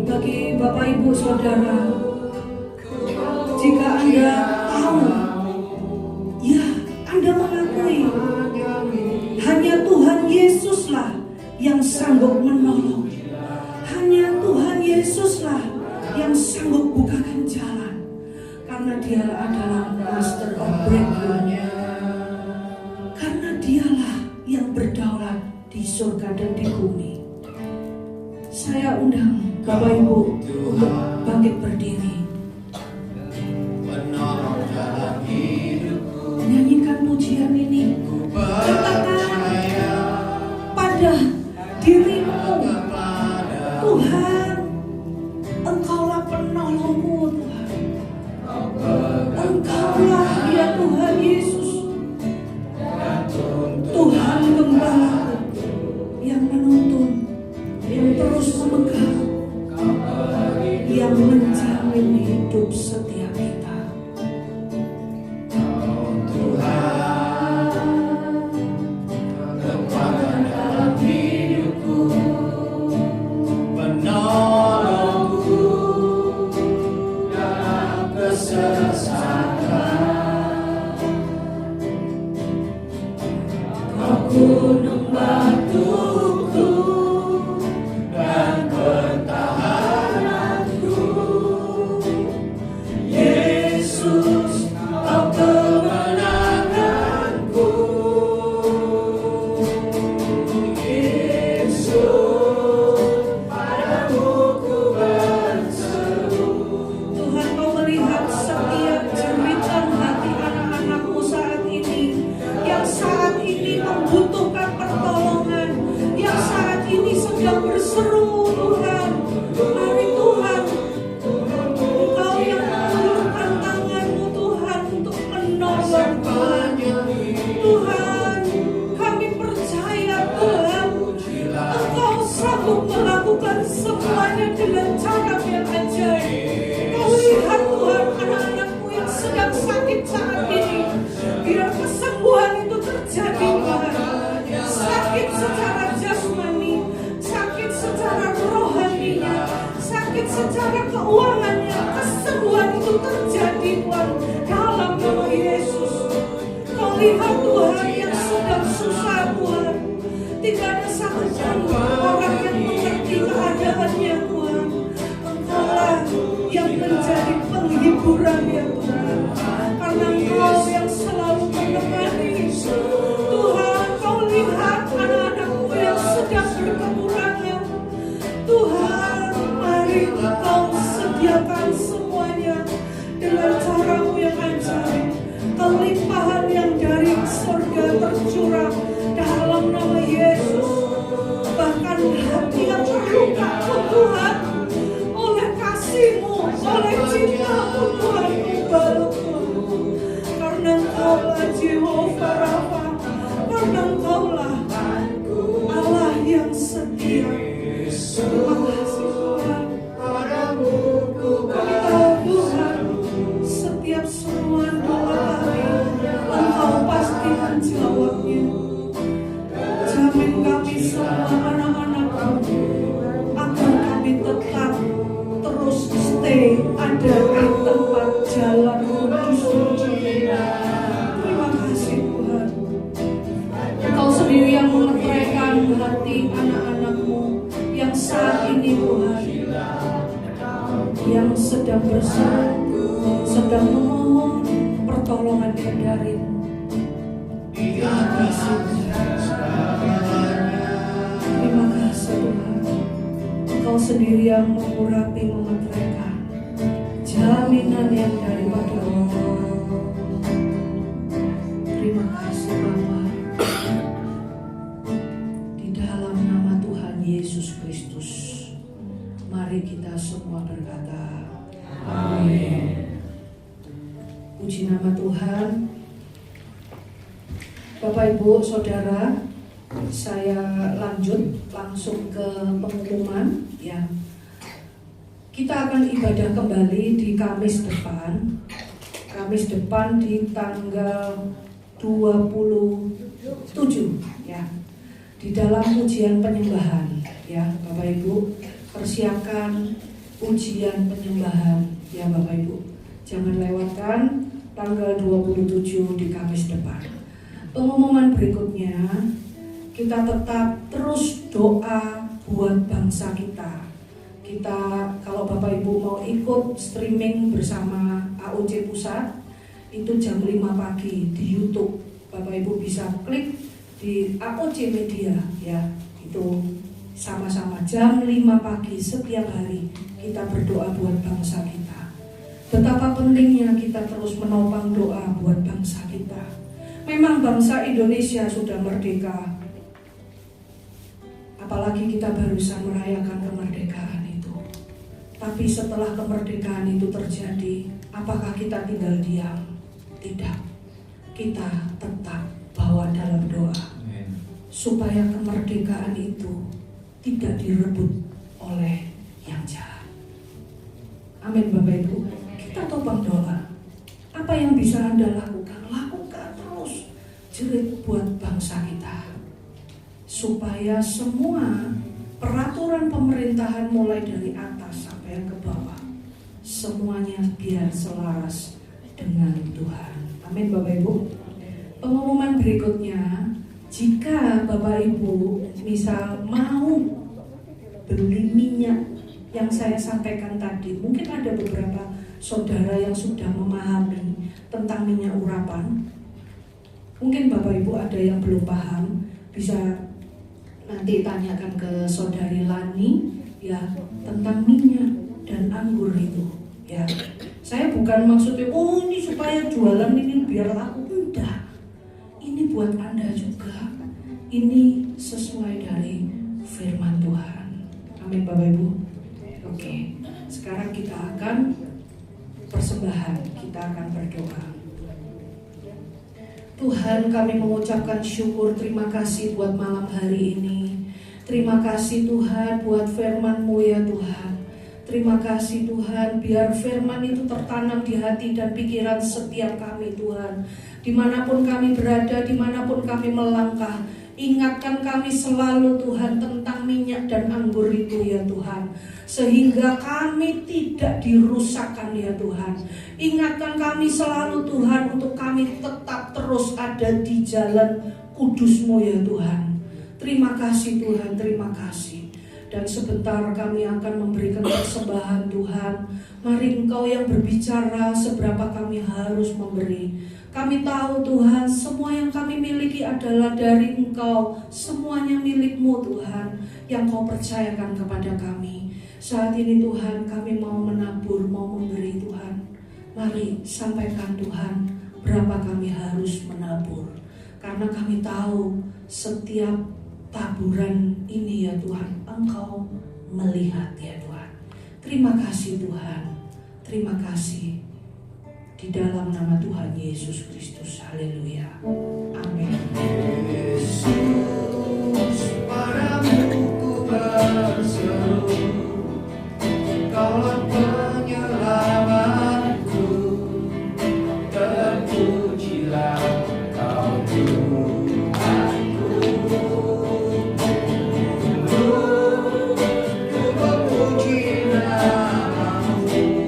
bagi Bapak Ibu Saudara, jika Anda tahu, ya Anda mengakui hanya Tuhan Yesuslah yang sanggup menolong, hanya Tuhan Yesuslah yang sanggup bukakan jalan, karena Dia adalah Master of Breakthrough, karena Dialah yang berdaulat di surga dan di bumi. Saya undang Bapak Ibu untuk bangkit berdiri, Menolong dalam hidupku. nyanyikan pujian ini, Percaya pada dirimu, kepada Tuhan, Engkaulah penolongku, Tuhan. Engkaulah ya Tuhan Yesus, Tuhan Gembalaku yang menuntun, yang terus memegang, yang menjamin hidup setiap kita. kekuatan dalam hidupku, menolongku dalam kesesatan. Kau gunung batuku dan pertahananku, Yesus, Kau kemenanganku. Yesus, padamu ku berseru. Tuhan, Kau melihat setiap jeritan hati anak-anakmu saat ini, yang saat ini membutuhkan pertolongan, yang saat ini sedang berseru, Tuhan. Mari Tuhan, Engkau yang mengulurkan tanganmu, Tuhan, untuk menolong, Tuhan. Tuhan, kami percaya, Tuhan, Engkau sanggup melakukan semuanya dengan cara yang ajaib. Kau lihat, Tuhan, anak-anakmu yang sedang sakit saat ini, biar kesembuhan itu terjadi, Tuhan. Sakit secara jasmani, sakit secara rohaninya, sakit secara keuangannya, kesembuhan itu terjadi, Tuhan, dalam nama Yesus. Kau lihat, Tuhan, yang sedang susah, Tuhan. Tidak ada satupun orang yang mengerti keadaannya, Tuhan. Engkaulah yang menjadi penghiburannya, Tuhan. Karena Engkau yang selalu menemani. Tuhan, Kau lihat anak-anakmu yang sedang berkekurangan. Tuhan, mari Kau sediakan semuanya dengan cara-Mu yang ajaib. Kelimpahan yang dari surga tercurah dalam nama Yesus. Bahkan hati yang terluka, Tuhan, oleh kasih-Mu, oleh cinta-Mu, Tuhan, membalut, Tuhan. Karena Engkaulah Jehovah Rafa, karena Engkaulah Allah yang setia. Terima kasih, Tuhan. Padamu ku Engkau Tuhan Ente ada di tempat jalan kudus. Terima kasih Tuhan. Engkau sendiri yang memeteraikan hati anak-anak-Mu yang saat ini Tuhan, yang sedang berseru, sedang memohon pertolongan dari Terima kasih Tuhan. Engkau sendiri yang mengurapi, memeteraikan jaminan yang daripada Allah. Terima kasih Bapa. Di dalam nama Tuhan Yesus Kristus, mari kita semua berkata amin. Puji nama Tuhan. Bapak Ibu Saudara, saya lanjut langsung ke pengumuman ya. Kita akan ibadah kembali di Kamis depan. Kamis depan di tanggal 27 ya. Di dalam ujian penyembahan ya, Bapak Ibu, persiapkan ujian penyembahan ya Bapak Ibu. Jangan lewatkan tanggal 27 di Kamis depan. Pengumuman berikutnya, kita tetap terus doa buat bangsa kita. Kita, kalau Bapak Ibu mau ikut streaming bersama AOC Pusat, itu jam 5 pagi di YouTube. Bapak Ibu bisa klik di AOC Media ya. Itu sama-sama jam 5 pagi setiap hari kita berdoa buat bangsa kita. Betapa pentingnya kita terus menopang doa buat bangsa kita. Memang bangsa Indonesia sudah merdeka, apalagi kita barusan merayakan kemerdekaan itu. Tapi setelah kemerdekaan itu terjadi, apakah kita tinggal diam? Tidak. Kita tetap bawa dalam doa supaya kemerdekaan itu tidak direbut oleh yang jahat. Amin Bapak Ibu. Kita topang doa. Apa yang bisa Anda lakukan? Lakukan terus. Jerit buat bangsa kita. Supaya semua peraturan pemerintahan mulai dari atas sampai yang ke bawah, semuanya biar selaras dengan Tuhan. Amin Bapak Ibu. Pengumuman berikutnya, jika Bapak Ibu misal mau beli minyak yang saya sampaikan tadi, mungkin ada beberapa saudara yang sudah memahami tentang minyak urapan. Mungkin Bapak Ibu ada yang belum paham, bisa nanti tanyakan ke saudari Lani ya tentang minyak dan anggur itu ya. Saya bukan maksudnya ini supaya jualan ini biar laku, enggak. Ini buat Anda juga. Ini sesuai dari firman Tuhan. Amin Bapak Ibu. Oke, sekarang kita akan persembahan, kita akan berdoa. Tuhan, kami mengucapkan syukur, terima kasih buat malam hari ini. Terima kasih Tuhan buat firman-Mu ya Tuhan. Terima kasih Tuhan, biar firman itu tertanam di hati dan pikiran setiap kami Tuhan. Dimanapun kami berada, dimanapun kami melangkah, ingatkan kami selalu Tuhan tentang minyak dan anggur itu ya Tuhan. Sehingga kami tidak dirusakkan ya Tuhan. Ingatkan kami selalu Tuhan untuk kami tetap terus ada di jalan kudus-Mu ya Tuhan. Terima kasih Tuhan, terima kasih. Dan sebentar kami akan memberikan persembahan Tuhan. Mari Engkau yang berbicara seberapa kami harus memberi. Kami tahu Tuhan, semua yang kami miliki adalah dari Engkau. Semuanya milik-Mu Tuhan, yang Kau percayakan kepada kami. Saat ini Tuhan, kami mau menabur, mau memberi Tuhan. Mari sampaikan Tuhan, berapa kami harus menabur. Karena kami tahu setiap taburan ini ya Tuhan, Engkau melihat ya Tuhan. Terima kasih Tuhan, terima kasih. Di dalam nama Tuhan Yesus Kristus, haleluya, amin. Yesus, padamu ku berseru, Kaulah penyelamatku, terpujilah Kau Tuhanku. Ku memuji namamu,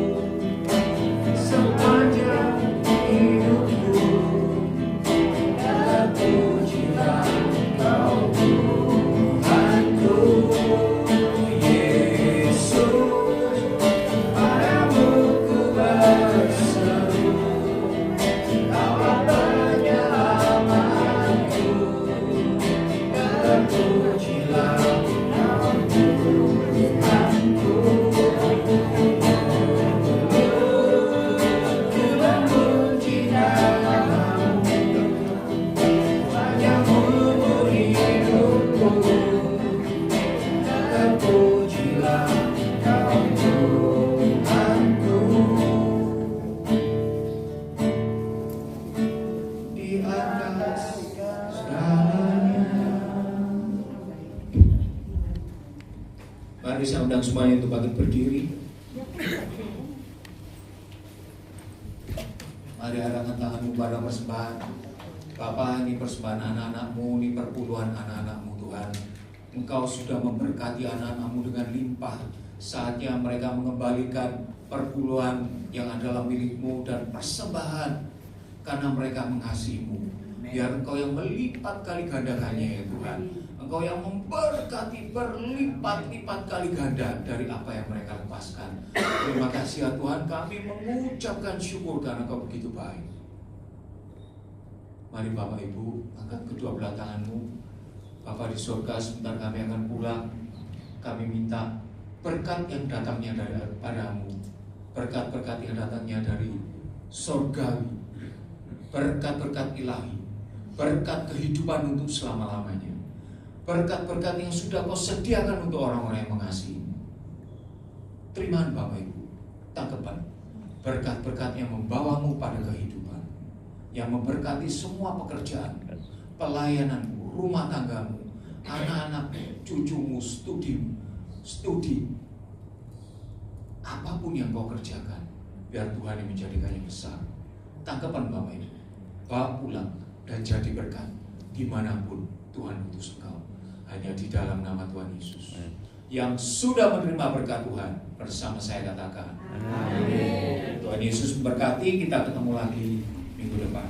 semuanya untuk bangkit berdiri. Mari arahkan tanganmu pada persembahan. Bapa, ini persembahan anak-anakmu, ini perpuluhan anak-anakmu Tuhan. Engkau sudah memberkati anak-anakmu dengan limpah. Saatnya mereka mengembalikan perpuluhan yang adalah milikmu dan persembahan karena mereka mengasihimu. Biar Engkau yang melipat kali gandakannya ya Tuhan. Engkau yang memberkati berlipat-lipat kali ganda dari apa yang mereka lepaskan. Terima kasih ya Tuhan, kami mengucapkan syukur karena Engkau begitu baik. Mari Bapak Ibu, angkat kedua belah tanganmu. Bapa di surga, sebentar kami akan pulang. Kami minta berkat yang datangnya daripadamu, berkat-berkat yang datangnya dari surgawi, berkat-berkat ilahi, berkat kehidupan untuk selama-lamanya, berkat-berkat yang sudah Kau sediakan untuk orang-orang yang mengasihimu. Terimaan Bapak Ibu, tangkapan berkat-berkat yang membawamu pada kehidupan, yang memberkati semua pekerjaan, pelayananmu, rumah tanggamu, anak-anakmu, cucumu, studi, apapun yang Kau kerjakan, biar Tuhan yang menjadikannya besar. Tangkapan Bapak Ibu, bawa pulang dan jadi berkat dimanapun Tuhan utus Engkau. Hanya di dalam nama Tuhan Yesus yang sudah menerima berkat Tuhan, bersama saya katakan amin. Tuhan Yesus memberkati. Kita ketemu lagi minggu depan.